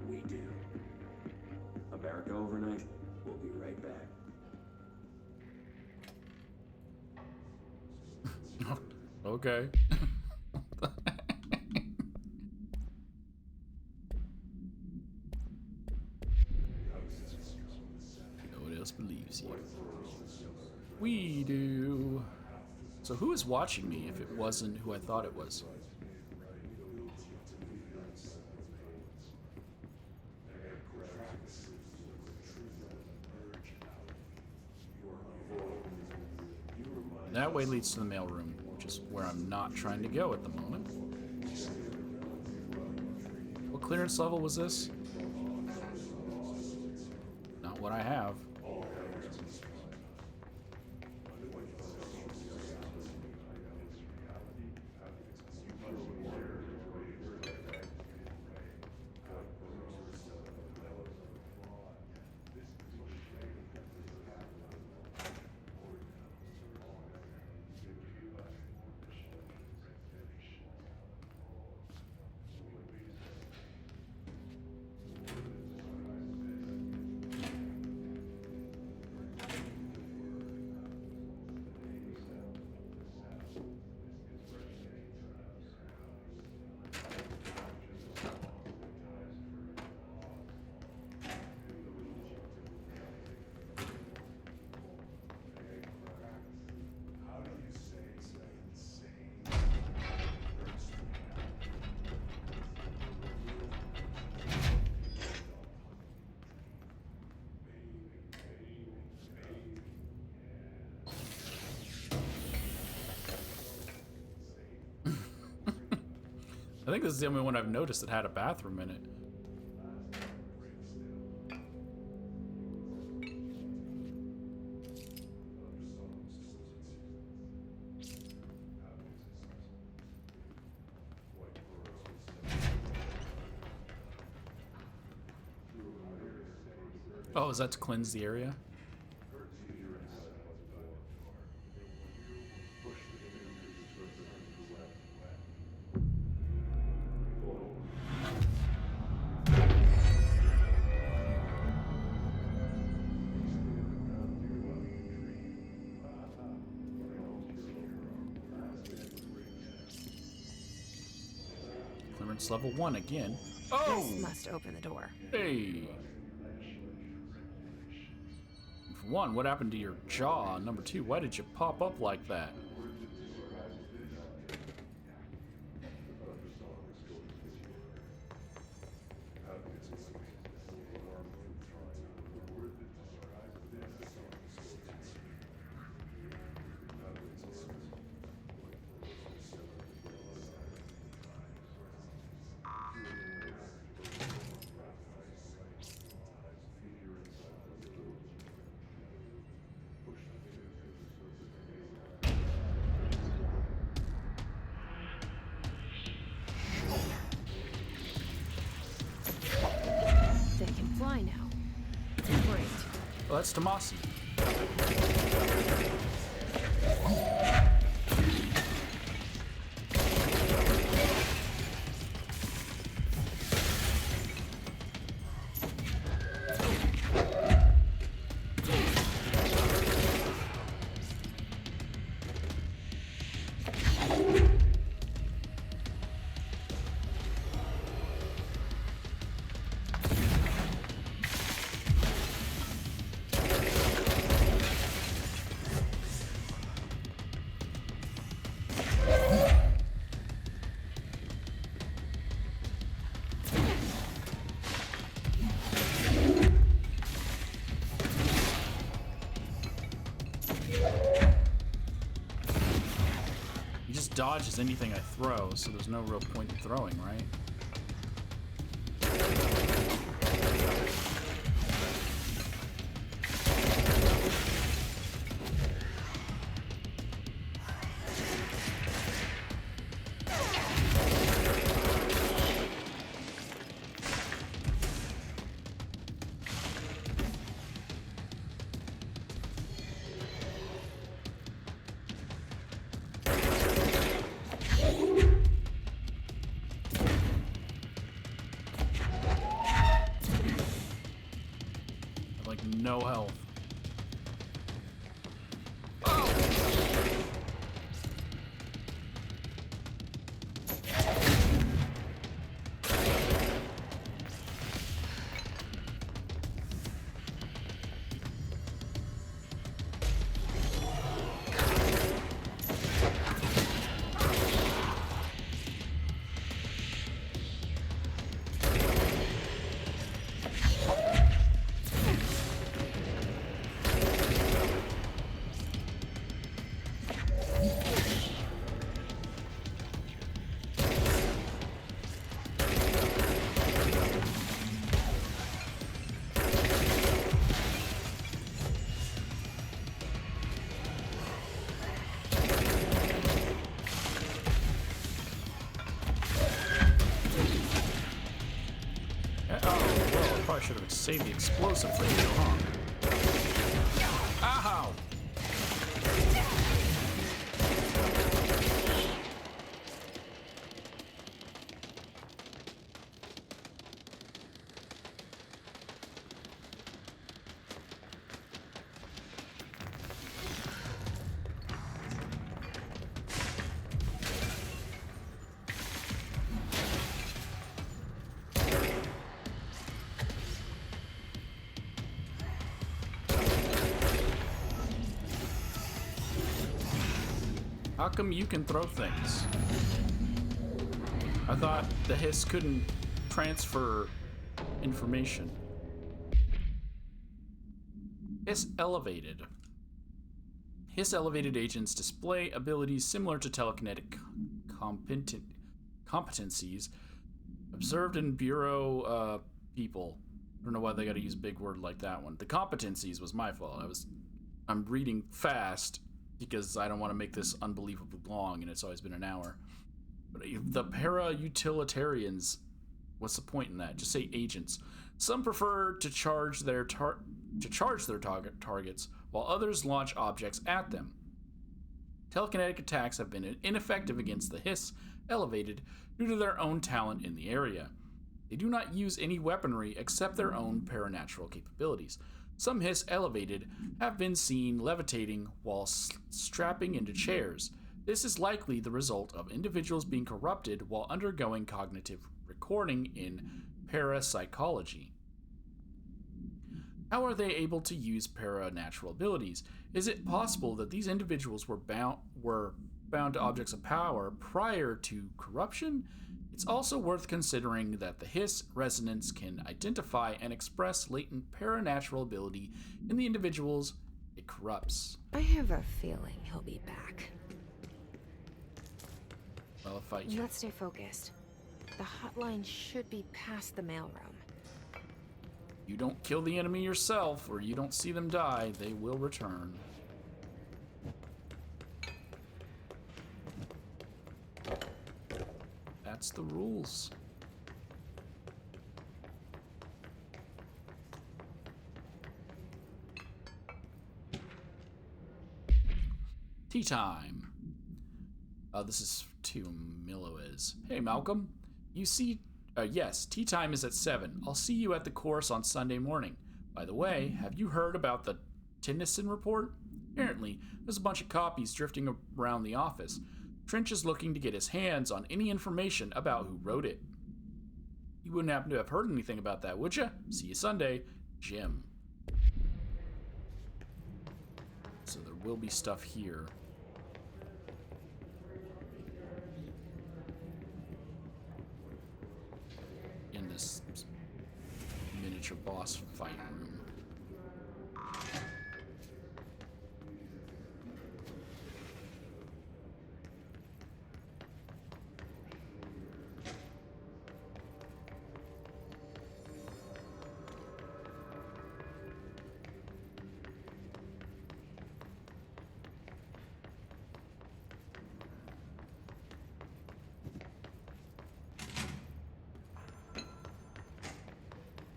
we do. America Overnight, we'll be right back. Okay. else believes you. We do. So who is watching me if it wasn't who I thought it was? That way leads to the mailroom, which is where I'm not trying to go at the moment. What clearance level was this? Not what I have. I think this is the only one I've noticed that had a bathroom in it. Oh, is that to cleanse the area? Clearance level 1 again. Oh! This must open the door. Hey! For one, what happened to your jaw? Number 2, why did you pop up like that? They can fly now. Great. Well, that's Tomasi. He just dodges anything I throw, so there's no real point in throwing, right? No health. Should have saved the explosive for you, huh? Ow! How come you can throw things? I thought the hiss couldn't transfer information. Hiss elevated. Hiss elevated agents display abilities similar to telekinetic competencies observed in Bureau people. I don't know why they gotta use a big word like that one. The competencies was my fault. I'm reading fast because I don't want to make this unbelievably long, and it's always been an hour. But the para-utilitarians, what's the point in that? Just say agents. Some prefer to charge their targets, while others launch objects at them. Telekinetic attacks have been ineffective against the hiss elevated due to their own talent in the area. They do not use any weaponry except their own paranatural capabilities. Some hiss elevated have been seen levitating while strapping into chairs. This is likely the result of individuals being corrupted while undergoing cognitive recording in parapsychology. How are they able to use paranatural abilities? Is it possible that these individuals were bound to objects of power prior to corruption? It's also worth considering that the hiss resonance can identify and express latent paranatural ability in the individuals it corrupts. I have a feeling he'll be back. Well, if I... Let's stay focused. The hotline should be past the mailroom. You don't kill the enemy yourself, or you don't see them die, they will return. That's the rules. Tea time. This is to Miloez. Hey, Malcolm. You see... yes, tea time is at 7. I'll see you at the course on Sunday morning. By the way, have you heard about the Tennyson report? Apparently, there's a bunch of copies drifting around the office. Trench is looking to get his hands on any information about who wrote it. You wouldn't happen to have heard anything about that, would you? See you Sunday, Jim. So there will be stuff here. In this miniature boss fight room.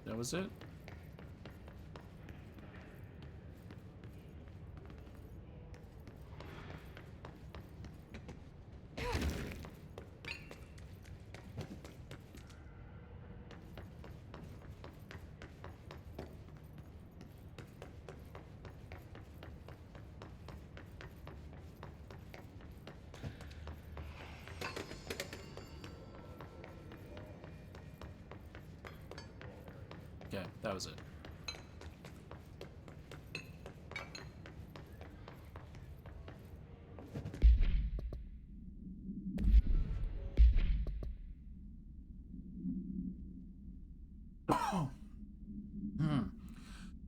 That was it? Yeah, that was it.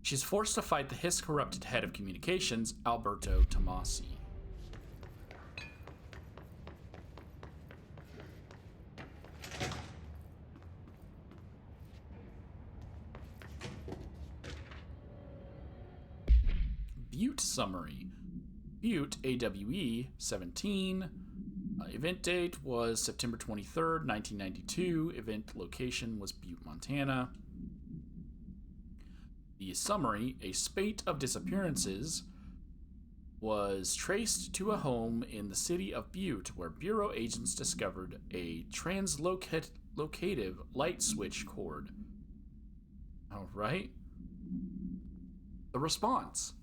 She's forced to fight the hiss-corrupted head of communications, Alberto Tomasi. Butte summary. Butte, AWE 17. Event date was September 23rd, 1992. Event location was Butte, Montana. The summary: a spate of disappearances was traced to a home in the city of Butte, where Bureau agents discovered a translocative light switch cord. All right. The response: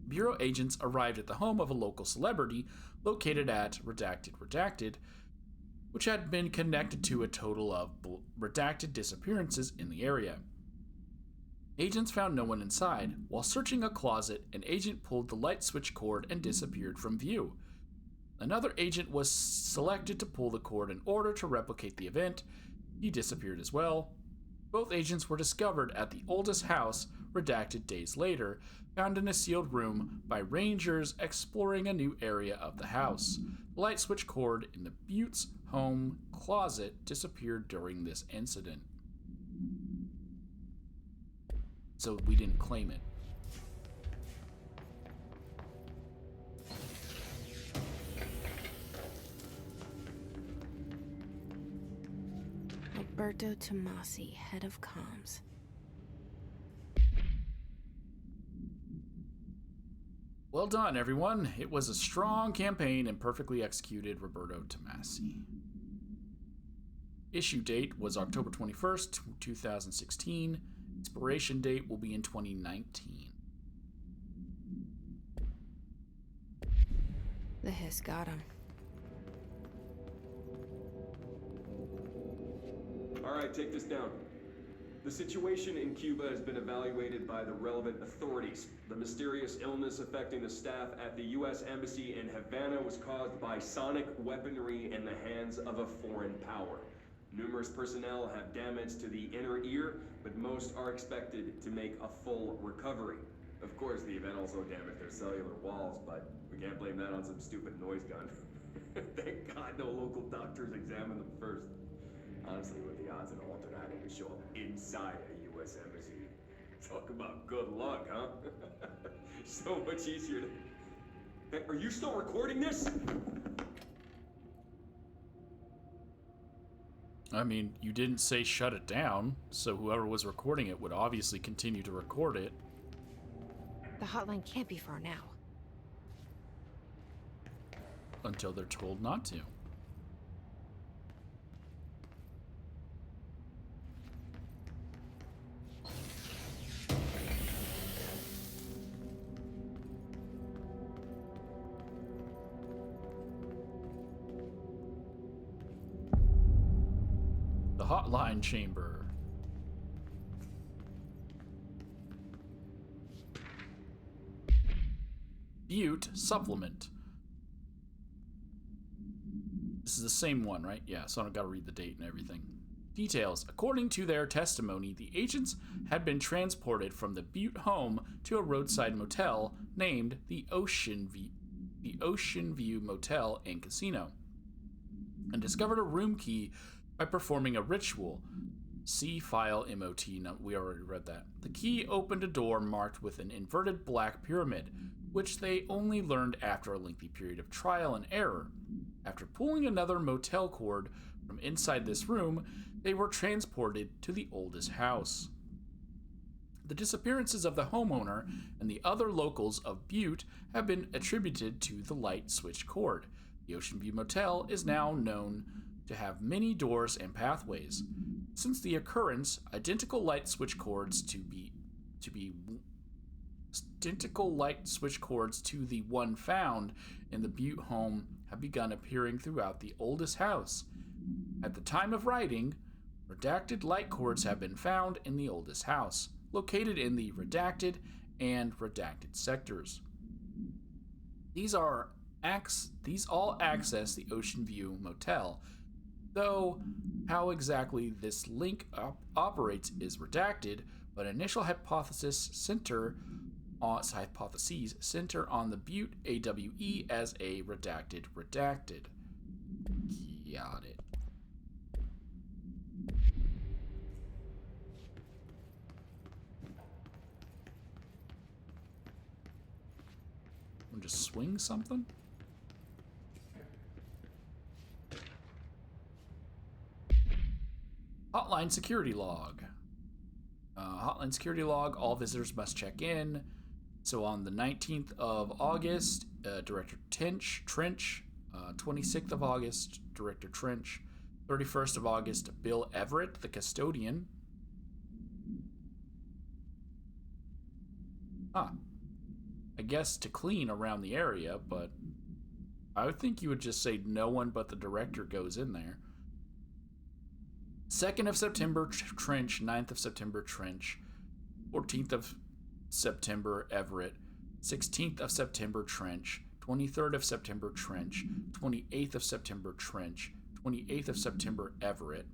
Bureau agents arrived at the home of a local celebrity located at redacted, which had been connected to a total of redacted disappearances in the area. Agents found no one inside. While searching a closet, an agent pulled the light switch cord and disappeared from view. Another agent was selected to pull the cord in order to replicate the event. He disappeared as well. Both agents were discovered at the oldest house, redacted days later, found in a sealed room by rangers exploring a new area of the house. The light switch cord in the Butte's home closet disappeared during this incident. So we didn't claim it. Alberto Tomasi, head of comms. Well done, everyone. It was a strong campaign and perfectly executed, Roberto Tomasi. Issue date was October 21st, 2016. Expiration date will be in 2019. The hiss got him. All right, take this down. The situation in Cuba has been evaluated by the relevant authorities. The mysterious illness affecting the staff at the U.S. Embassy in Havana was caused by sonic weaponry in the hands of a foreign power. Numerous personnel have damage to the inner ear, but most are expected to make a full recovery. Of course, the event also damaged their cellular walls, but we can't blame that on some stupid noise gun. Thank God no local doctors examined them first. Honestly, what the odds an alternate would show up inside a U.S. embassy? Talk about good luck, huh? So much easier to... Hey, are you still recording this? I mean, you didn't say shut it down, so whoever was recording it would obviously continue to record it. The hotline can't be far now. Until they're told not to. The hotline chamber. Butte supplement. This is the same one, right? Yeah, so I don't gotta read the date and everything. Details. According to their testimony, the agents had been transported from the Butte home to a roadside motel named the Ocean View Motel and Casino, and discovered a room key by performing a ritual. See file MOT. No, we already read that. The key opened a door marked with an inverted black pyramid, which they only learned after a lengthy period of trial and error. After pulling another motel cord from inside this room, they were transported to the oldest house. The disappearances of the homeowner and the other locals of Butte have been attributed to the light switch cord. The Ocean View Motel is now known to have many doors and pathways. Since the occurrence, identical light switch cords to the one found in the Butte home have begun appearing throughout the oldest house. At the time of writing, redacted light cords have been found in the oldest house, located in the redacted and redacted sectors. These all access the Ocean View Motel, though how exactly this link operates is redacted, but initial hypotheses center on the Butte AWE as a redacted. Got it. I'm just swing something? Hotline security log. Hotline security log. All visitors must check in. So on the 19th of August, Director Trench. 26th of August, Director Trench. 31st of August, Bill Everett, the custodian. I guess to clean around the area, but I would think you would just say no one but the director goes in there. 2nd of September, Trench. 9th of September, Trench. 14th of September, Everett. 16th of September, Trench. 23rd of September, Trench. 28th of September, Trench. 28th of September, Everett.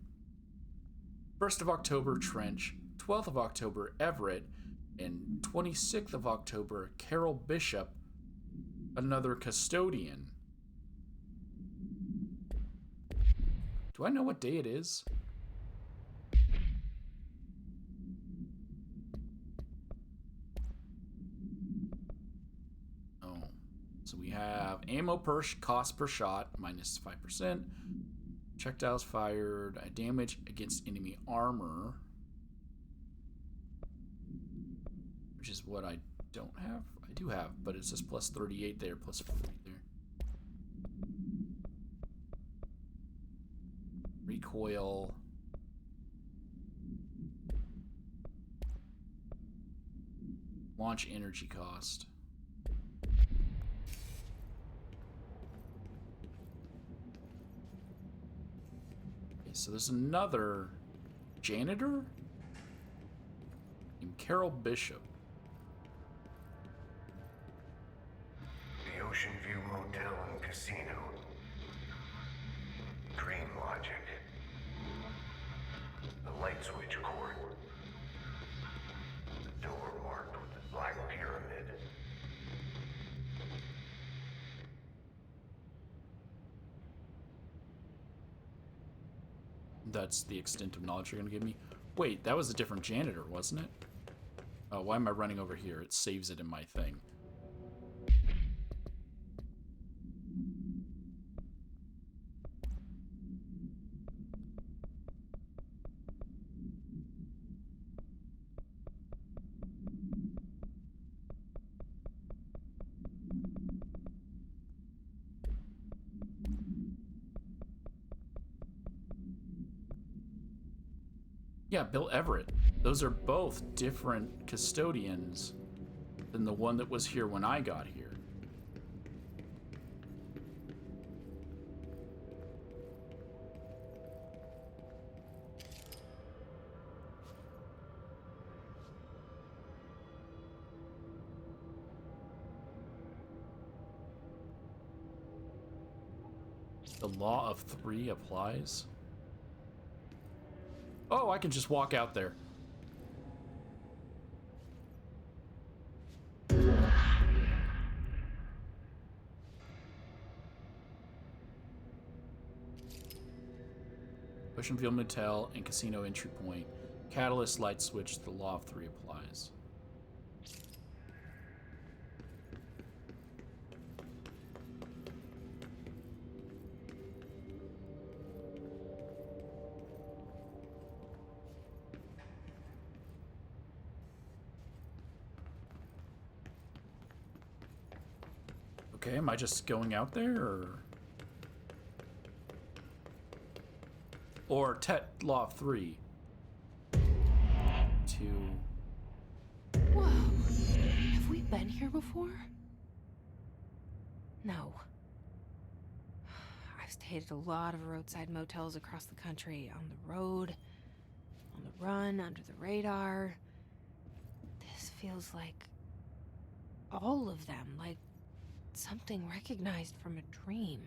1st of October, Trench. 12th of October, Everett. And 26th of October, Carol Bishop, another custodian. Do I know what day it is? Oh. So we have ammo per cost per shot, minus 5%. Projectiles fired, damage against enemy armor, which is what I don't have. I do have, but it says plus 38 there, plus 40 there. Recoil. Launch energy cost. Okay, so there's another janitor named Carol Bishop. The Ocean View Motel and Casino. Dream logic. The light switch cord. The door marked with the black pyramid. That's the extent of knowledge you're gonna give me. Wait, that was a different janitor, wasn't it? Oh, why am I running over here? It saves it in my thing. Yeah, Bill Everett. Those are both different custodians than the one that was here when I got here. The law of three applies. Oh, I can just walk out there. Oceanville Motel and Casino entry point. Catalyst light switch, the law of three applies. Okay, am I just going out there, or law of three? Whoa. Have we been here before? No. I've stayed at a lot of roadside motels across the country, on the road, on the run, under the radar. This feels like all of them, like something recognized from a dream.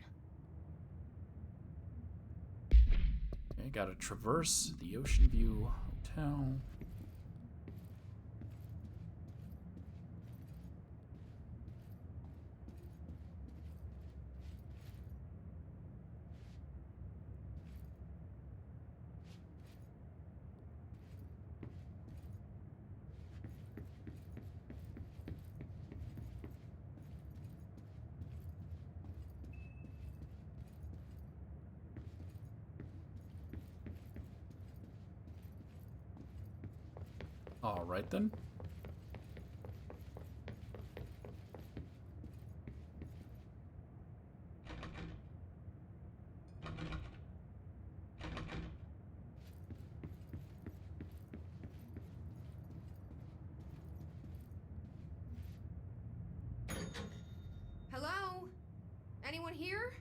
Okay, gotta traverse the Ocean View Hotel. Alright then. Hello? Anyone here?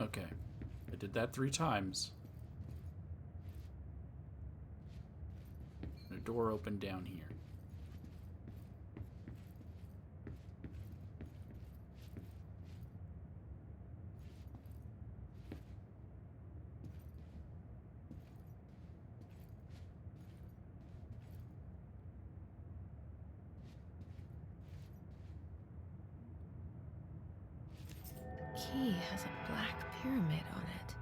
Okay. I did that 3 times. And a door opened down here. Key has a black pyramid on it.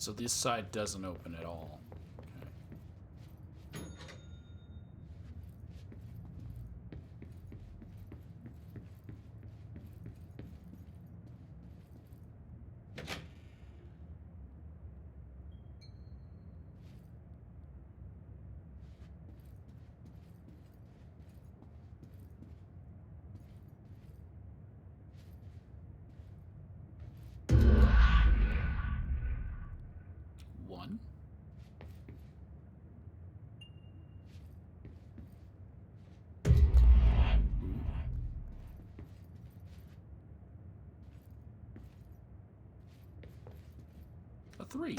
So this side doesn't open at all. Okay. One. A 3.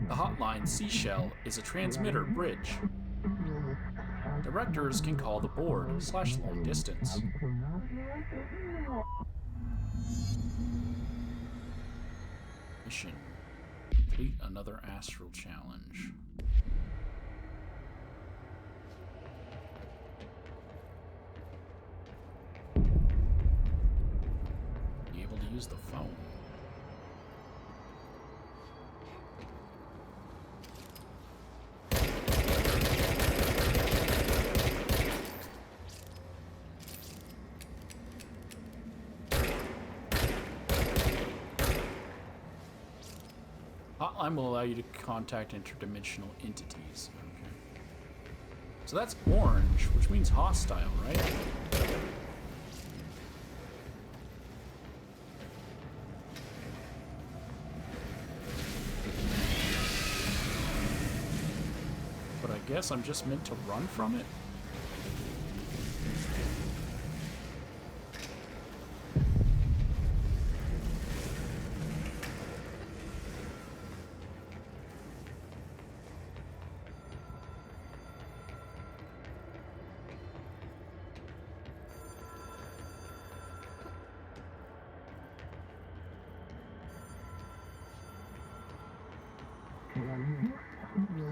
The hotline Seashell is a transmitter bridge. Directors can call the board / long distance. Mission. Complete another astral challenge. Be able to use the phone. Hotline will allow you to contact interdimensional entities. Okay. So that's orange, which means hostile, right? But I guess I'm just meant to run from it?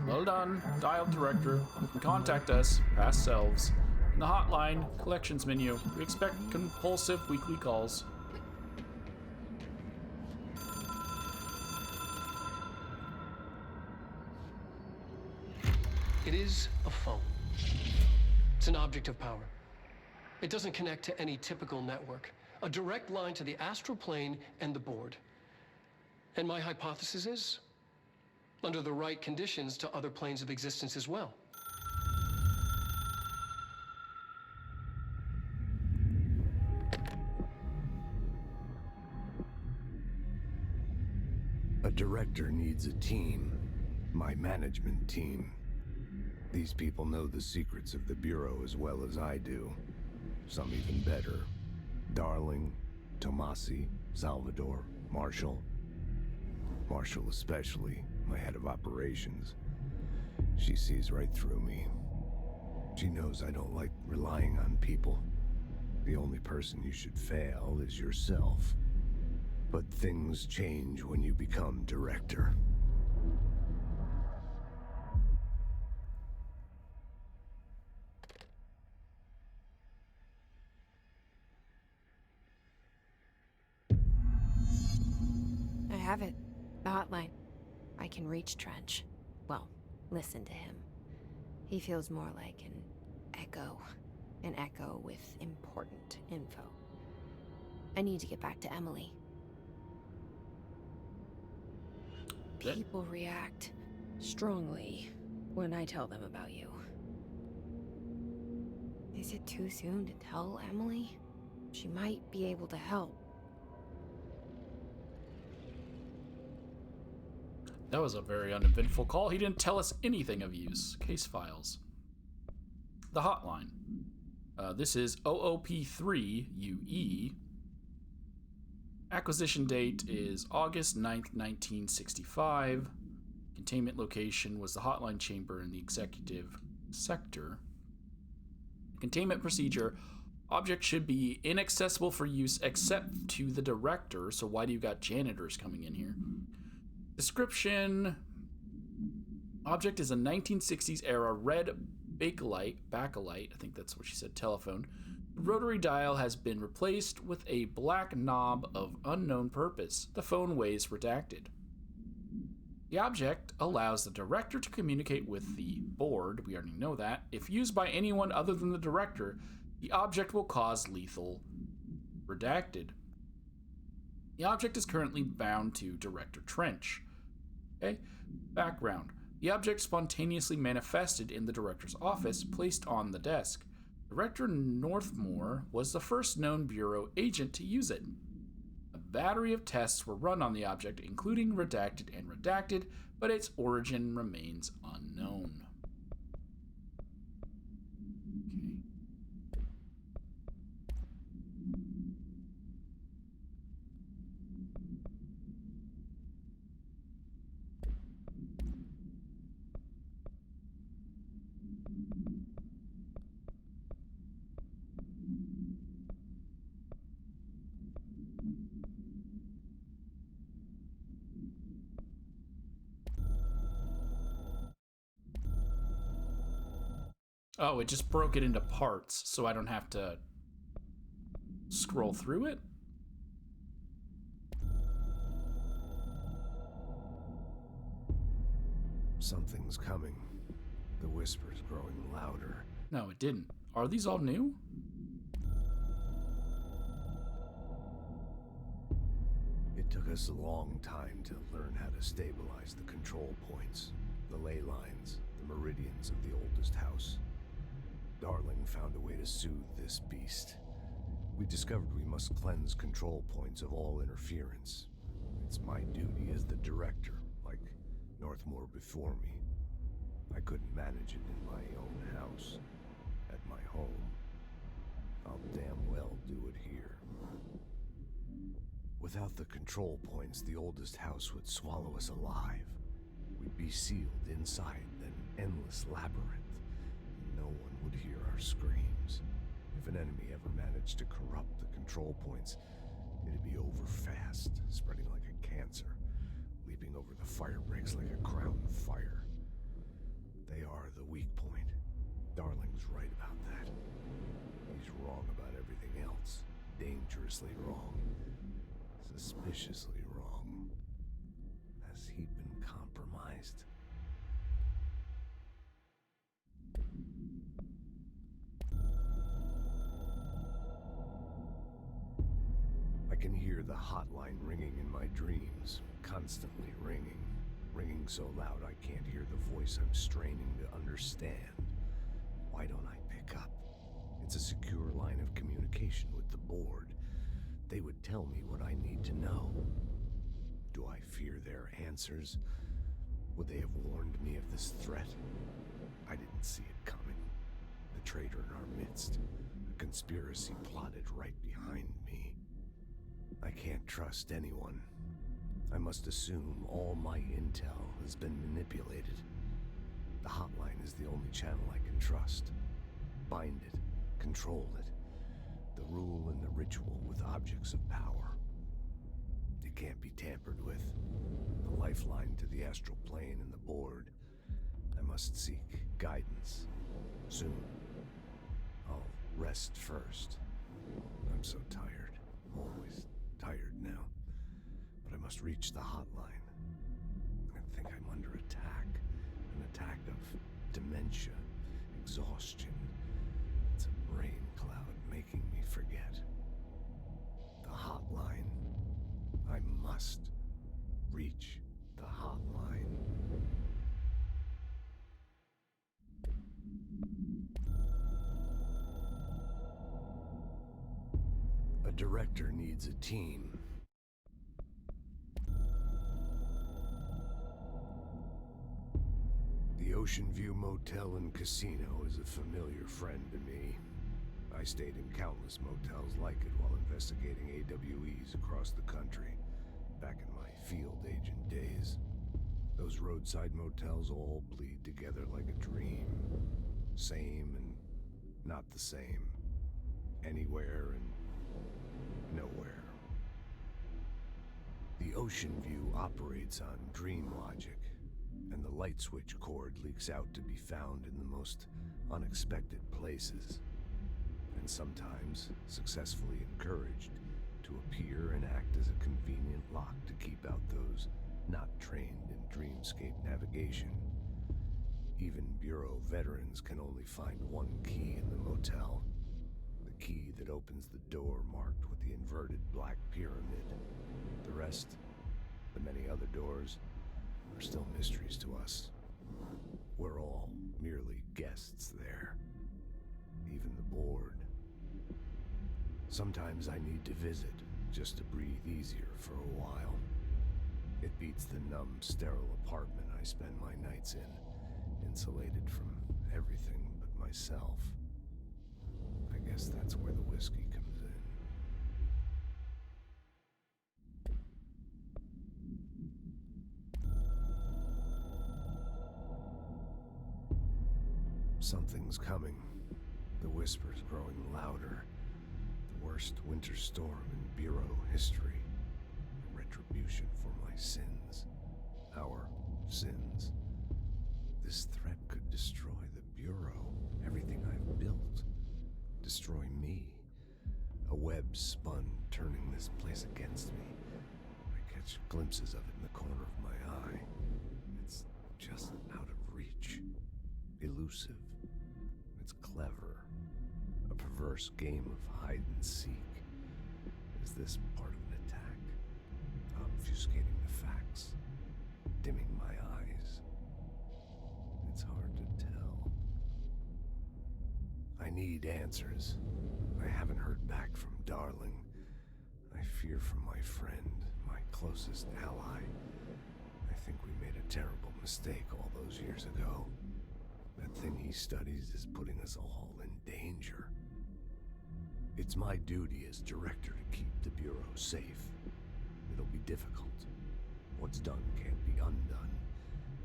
Well done, dial director. You can contact us, past selves. In the hotline, collections menu. We expect compulsive weekly calls. It is a phone. It's an object of power. It doesn't connect to any typical network. A direct line to the astral plane and the board. And my hypothesis is, under the right conditions, to other planes of existence as well. A director needs a team. My management team. These people know the secrets of the Bureau as well as I do. Some even better. Darling, Tomasi, Salvador, Marshall. Marshall especially, my head of operations. She sees right through me. She knows I don't like relying on people. The only person you should fail is yourself. But things change when you become director. I have it. The hotline. I can reach Trench. Well, listen to him. He feels more like an echo. An echo with important info. I need to get back to Emily. People react strongly when I tell them about you. Is it too soon to tell Emily? She might be able to help. That was a very uneventful call. He didn't tell us anything of use. Case files. The hotline. This is OOP3UE. Acquisition date is August 9th, 1965. Containment location was the hotline chamber in the executive sector. Containment procedure. Object should be inaccessible for use except to the director. So why do you got janitors coming in here? Description. Object is a 1960s era red bakelite, I think that's what she said, telephone. The rotary dial has been replaced with a black knob of unknown purpose. The phone weighs redacted. The object allows the director to communicate with the board, we already know that. If used by anyone other than the director, the object will cause lethal redacted. The object is currently bound to Director Trench. Okay? Background. The object spontaneously manifested in the director's office, placed on the desk. Director Northmore was the first known Bureau agent to use it. A battery of tests were run on the object, including redacted and redacted, but its origin remains unknown. Oh, it just broke it into parts, so I don't have to scroll through it? Something's coming. The whisper's growing louder. No, it didn't. Are these all new? It took us a long time to learn how to stabilize the control points, the ley lines, the meridians of the oldest house. Darling found a way to soothe this beast. We discovered we must cleanse control points of all interference. It's my duty as the director, like Northmore before me. I couldn't manage it in my own house, at my home. I'll damn well do it here. Without the control points, the oldest house would swallow us alive. We'd be sealed inside an endless labyrinth. No one would hear our screams. If an enemy ever managed to corrupt the control points, it'd be over fast, spreading like a cancer, leaping over the fire breaks like a crown fire. They are the weak point. Darling's right about that. He's wrong about everything else. Dangerously wrong. Suspiciously wrong. Has he been compromised? can hear the hotline ringing in my dreams, constantly ringing. Ringing so loud I can't hear the voice I'm straining to understand. Why don't I pick up? It's a secure line of communication with the board. They would tell me what I need to know. Do I fear their answers? Would they have warned me of this threat? I didn't see it coming. The traitor in our midst. A conspiracy plotted right behind me. I can't trust anyone. I must assume all my intel has been manipulated. The hotline is the only channel I can trust. Bind it, control it. The rule and the ritual with objects of power. It can't be tampered with. The lifeline to the astral plane and the board. I must seek guidance. Soon. I'll rest first. I'm so tired. Always tired now. But I must reach the hotline. I think I'm under attack. An attack of dementia, exhaustion. It's a brain cloud making me forget. The hotline. I must reach the hotline. A director needs a team. The Ocean View Motel and Casino is a familiar friend to me. I stayed in countless motels like it while investigating AWEs across the country, back in my field agent days. Those roadside motels all bleed together like a dream. Same and not the same. Anywhere and nowhere. The Ocean View operates on dream logic, and the light switch cord leaks out to be found in the most unexpected places, and sometimes successfully encouraged to appear and act as a convenient lock to keep out those not trained in dreamscape navigation. Even Bureau veterans can only find one key in the motel. The key that opens the door marked with the inverted black pyramid. The rest, the many other doors, are still mysteries to us. We're all merely guests there. Even the board. Sometimes I need to visit, just to breathe easier for a while. It beats the numb, sterile apartment I spend my nights in, insulated from everything but myself. I guess that's where the whiskey comes in. Something's coming. The whisper's growing louder. The worst winter storm in Bureau history. Retribution for my sins. Our sins. This threat could destroy the Bureau, everything I've built. Destroy me. A web spun, turning this place against me. I catch glimpses of it in the corner of my eye. It's just out of reach. Elusive. It's clever. A perverse game of hide and seek. Is this part of an attack? Obfuscating the facts. Dimming my eyes. It's hard to tell. I need answers. I haven't heard back from Darling. I fear for my friend, my closest ally. I think we made a terrible mistake all those years ago. That thing he studies is putting us all in danger. It's my duty as director to keep the Bureau safe. It'll be difficult. What's done can't be undone.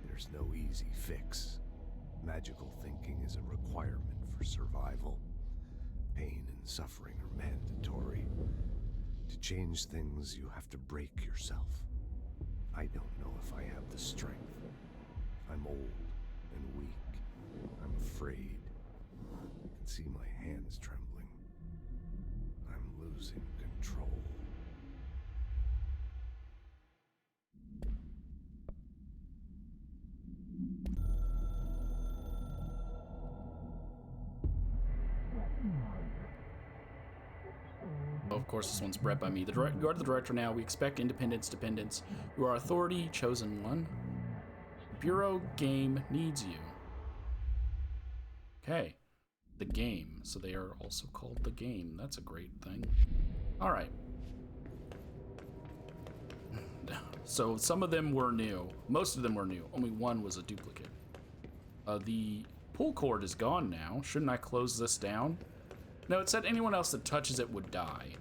There's no easy fix. Magical thinking is a requirement for survival. Pain and suffering are mandatory. To change things, you have to break yourself. I don't know if I have the strength. I'm old and weak. I'm afraid. I can see my hands trembling. I'm losing control. course, this one's bred by me. You are the director now. We expect independence, dependence. You are authority, chosen one. Bureau game needs you. Okay. The game. So they are also called the game. That's a great thing. All right. So some of them were new. Most of them were new. Only one was a duplicate. The pull cord is gone now. Shouldn't I close this down? No, it said anyone else that touches it would die.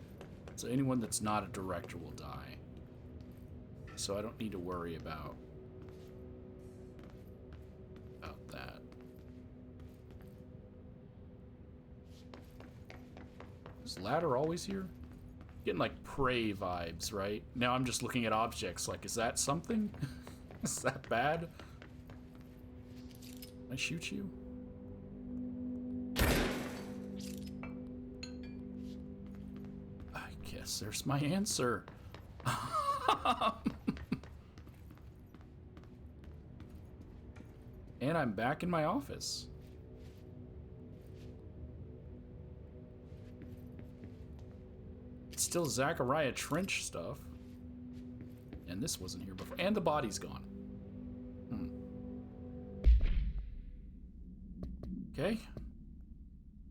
So anyone that's not a director will die. So I don't need to worry about that. Is ladder always here? Getting like prey vibes, right? Now I'm just looking at objects like, is that something? Is that bad? Can I shoot you? I guess there's my answer. And I'm back in my office. It's still Zachariah Trench stuff. And this wasn't here before. And the body's gone. Okay.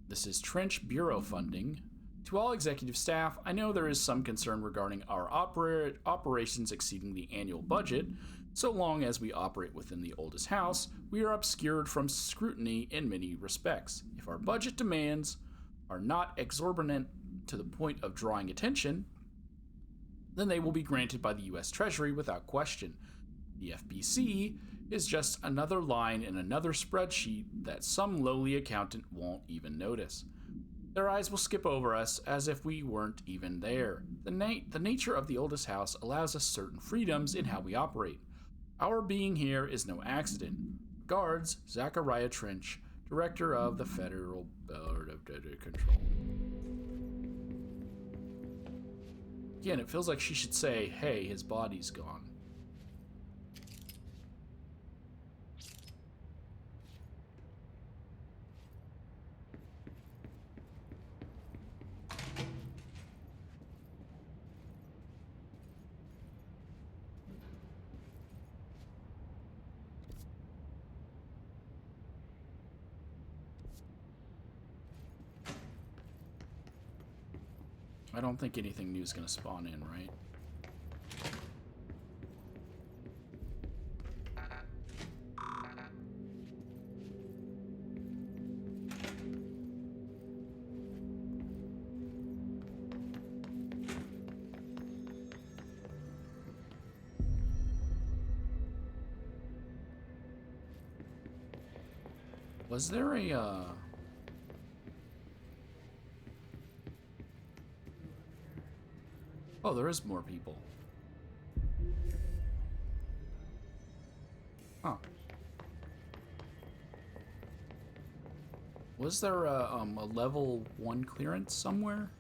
This is Trench Bureau funding. To all executive staff, I know there is some concern regarding our operations exceeding the annual budget. So long as we operate within the oldest house, we are obscured from scrutiny in many respects. If our budget demands are not exorbitant to the point of drawing attention, then they will be granted by the U.S. Treasury without question. The FBC is just another line in another spreadsheet that some lowly accountant won't even notice. Their eyes will skip over us as if we weren't even there. The nature of the oldest house allows us certain freedoms in how we operate. Our being here is no accident. Regards, Zachariah Trench, Director of the Federal Board of Data Control. Again, it feels like she should say, hey, his body's gone. I don't think anything new is going to spawn in, right? Was there a, Oh, there is more people. Huh. Was there a level 1 clearance somewhere?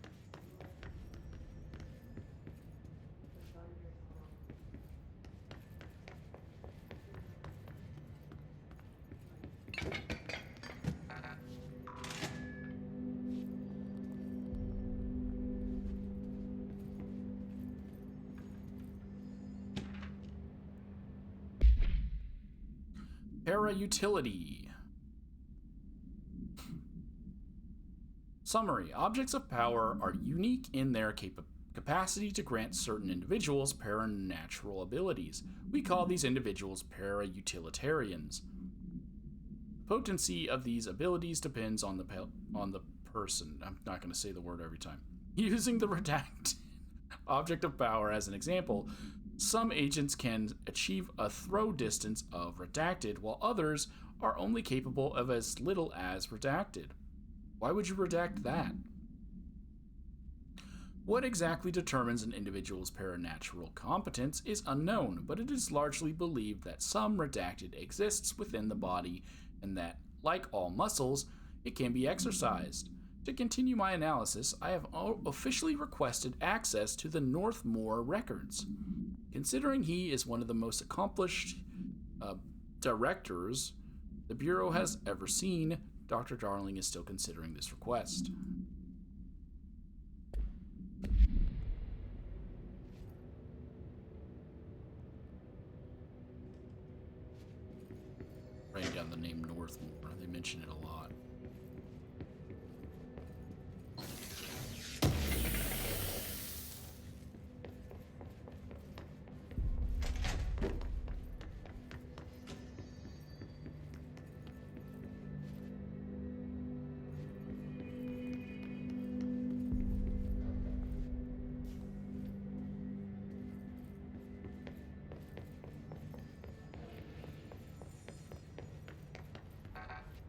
Utility. Summary. Objects of power are unique in their capacity to grant certain individuals paranatural abilities. We call these individuals para-utilitarians. Potency of these abilities depends on the person. I'm not going to say the word every time. Using the redacted object of power as an example, some agents can achieve a throw distance of redacted, while others are only capable of as little as redacted. Why would you redact that? What exactly determines an individual's paranatural competence is unknown, but it is largely believed that some redacted exists within the body and that, like all muscles, it can be exercised. To continue my analysis, I have officially requested access to the Northmore records. Considering he is one of the most accomplished directors the Bureau has ever seen, Dr. Darling is still considering this request. worth more. They mention it a lot.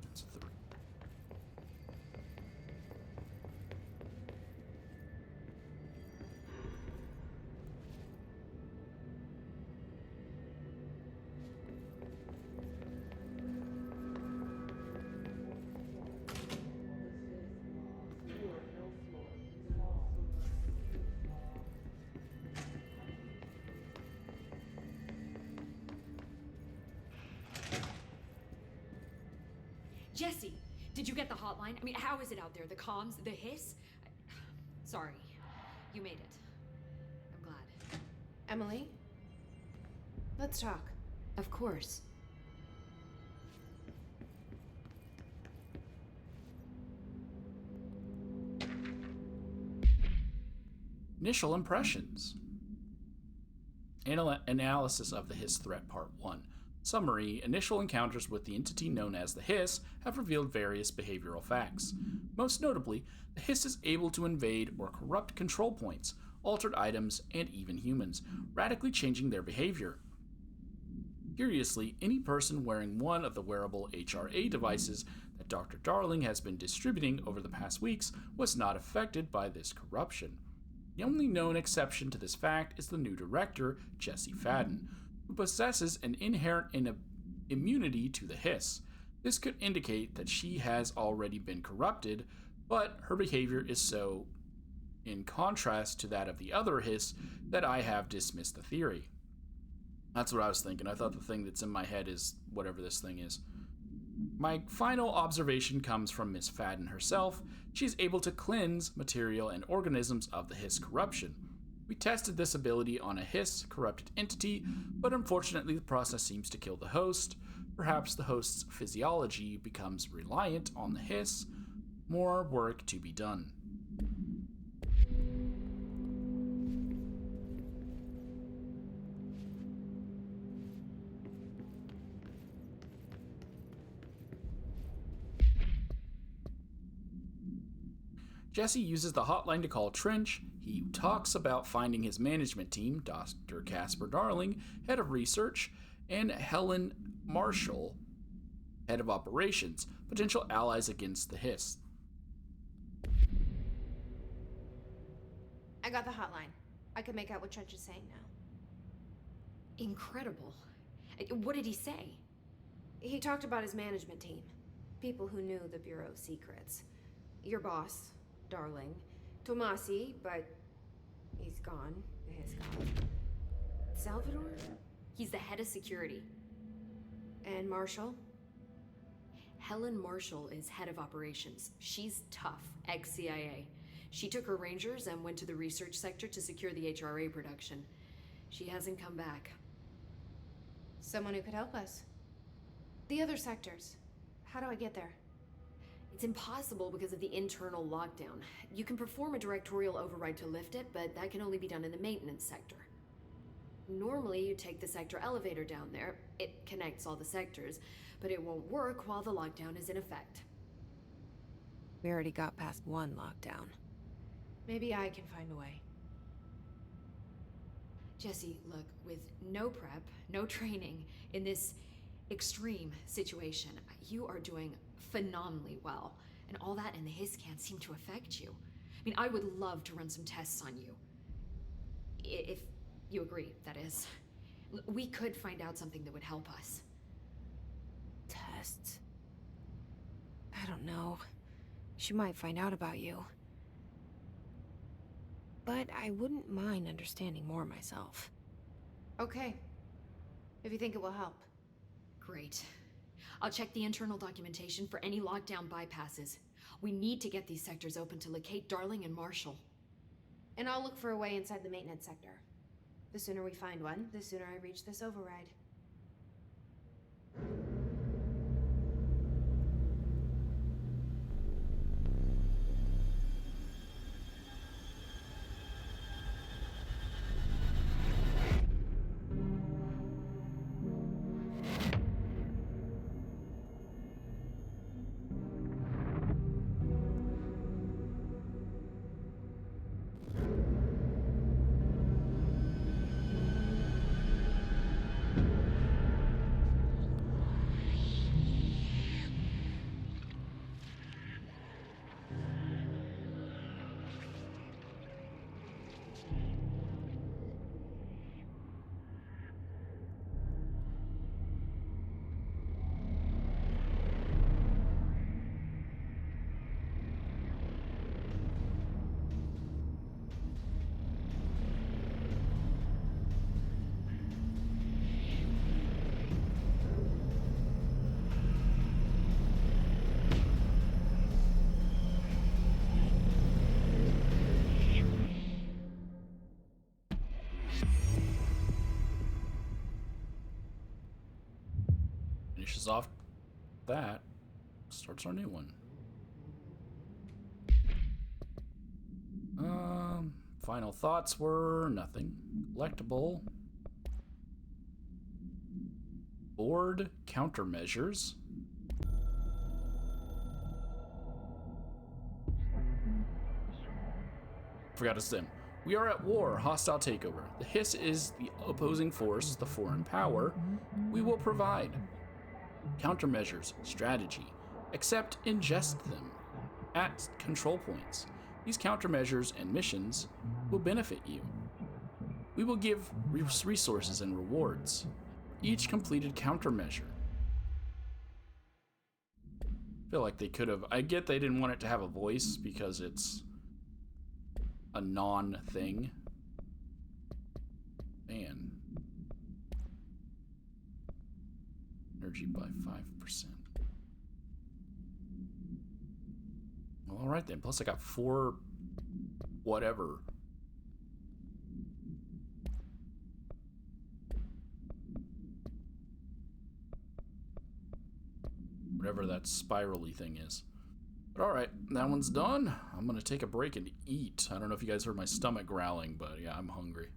That's 3. Jesse, did you get the hotline? I mean, how is it out there? The comms, the hiss? Sorry, you made it. I'm glad. Emily? Let's talk. Of course. Initial impressions. Analysis of the Hiss threat, Part 1. Summary: initial encounters with the entity known as the Hiss have revealed various behavioral facts. Most notably, the Hiss is able to invade or corrupt control points, altered items, and even humans, radically changing their behavior. Curiously, any person wearing one of the wearable HRA devices that Dr. Darling has been distributing over the past weeks was not affected by this corruption. The only known exception to this fact is the new director, Jesse Fadden, who possesses an inherent immunity to the Hiss. This could indicate that she has already been corrupted, but her behavior is so in contrast to that of the other Hiss that I have dismissed the theory. That's what I was thinking. I thought the thing that's in my head is whatever this thing is. My final observation comes from Miss Fadden herself. She is able to cleanse material and organisms of the Hiss corruption. We tested this ability on a Hiss corrupted entity, but unfortunately the process seems to kill the host. Perhaps the host's physiology becomes reliant on the Hiss. More work to be done. Jesse uses the hotline to call Trench. He talks about finding his management team, Dr. Casper Darling, head of research, and Helen Marshall, head of operations, potential allies against the Hiss. I got the hotline. I can make out what Trench is saying now. Incredible. What did he say? He talked about his management team. People who knew the Bureau's secrets. Your boss, Darling. Tomasi, but he's gone. He's gone. Salvador? He's the head of security. And Marshall? Helen Marshall is head of operations. She's tough, ex-CIA. She took her rangers and went to the research sector to secure the HRA production. She hasn't come back. Someone who could help us. The other sectors. How do I get there? It's impossible because of the internal lockdown. You can perform a directorial override to lift it, but that can only be done in the maintenance sector. Normally, you take the sector elevator down there. It connects all the sectors, but it won't work while the lockdown is in effect. We already got past one lockdown. Maybe I can find a way. Jesse, look, with no prep, no training in this extreme situation, you are doing phenomenally well. And all that and the Hiss can't seem to affect you. I mean, I would love to run some tests on you. If you agree, that is. We could find out something that would help us. Tests? I don't know. She might find out about you. But I wouldn't mind understanding more myself. Okay. If you think it will help. Great. I'll check the internal documentation for any lockdown bypasses. We need to get these sectors open to locate Darling and Marshall. And I'll look for a way inside the maintenance sector. The sooner we find one, the sooner I reach this override. closes off that. Starts our new one. Final thoughts were nothing. Collectible. Board countermeasures. Forgot to sim. We are at war, hostile takeover. The Hiss is the opposing force, the foreign power. We will provide countermeasures, strategy, except ingest them at control points. These countermeasures and missions will benefit you. We will give resources and rewards for each completed countermeasure. I feel like they could have. I get they didn't want it to have a voice because it's a non-thing. Man. Energy by 5%. Well, all right then. Plus I got 4 whatever. Whatever that spirally thing is. But all right, that one's done. I'm going to take a break and eat. I don't know if you guys heard my stomach growling, but yeah, I'm hungry.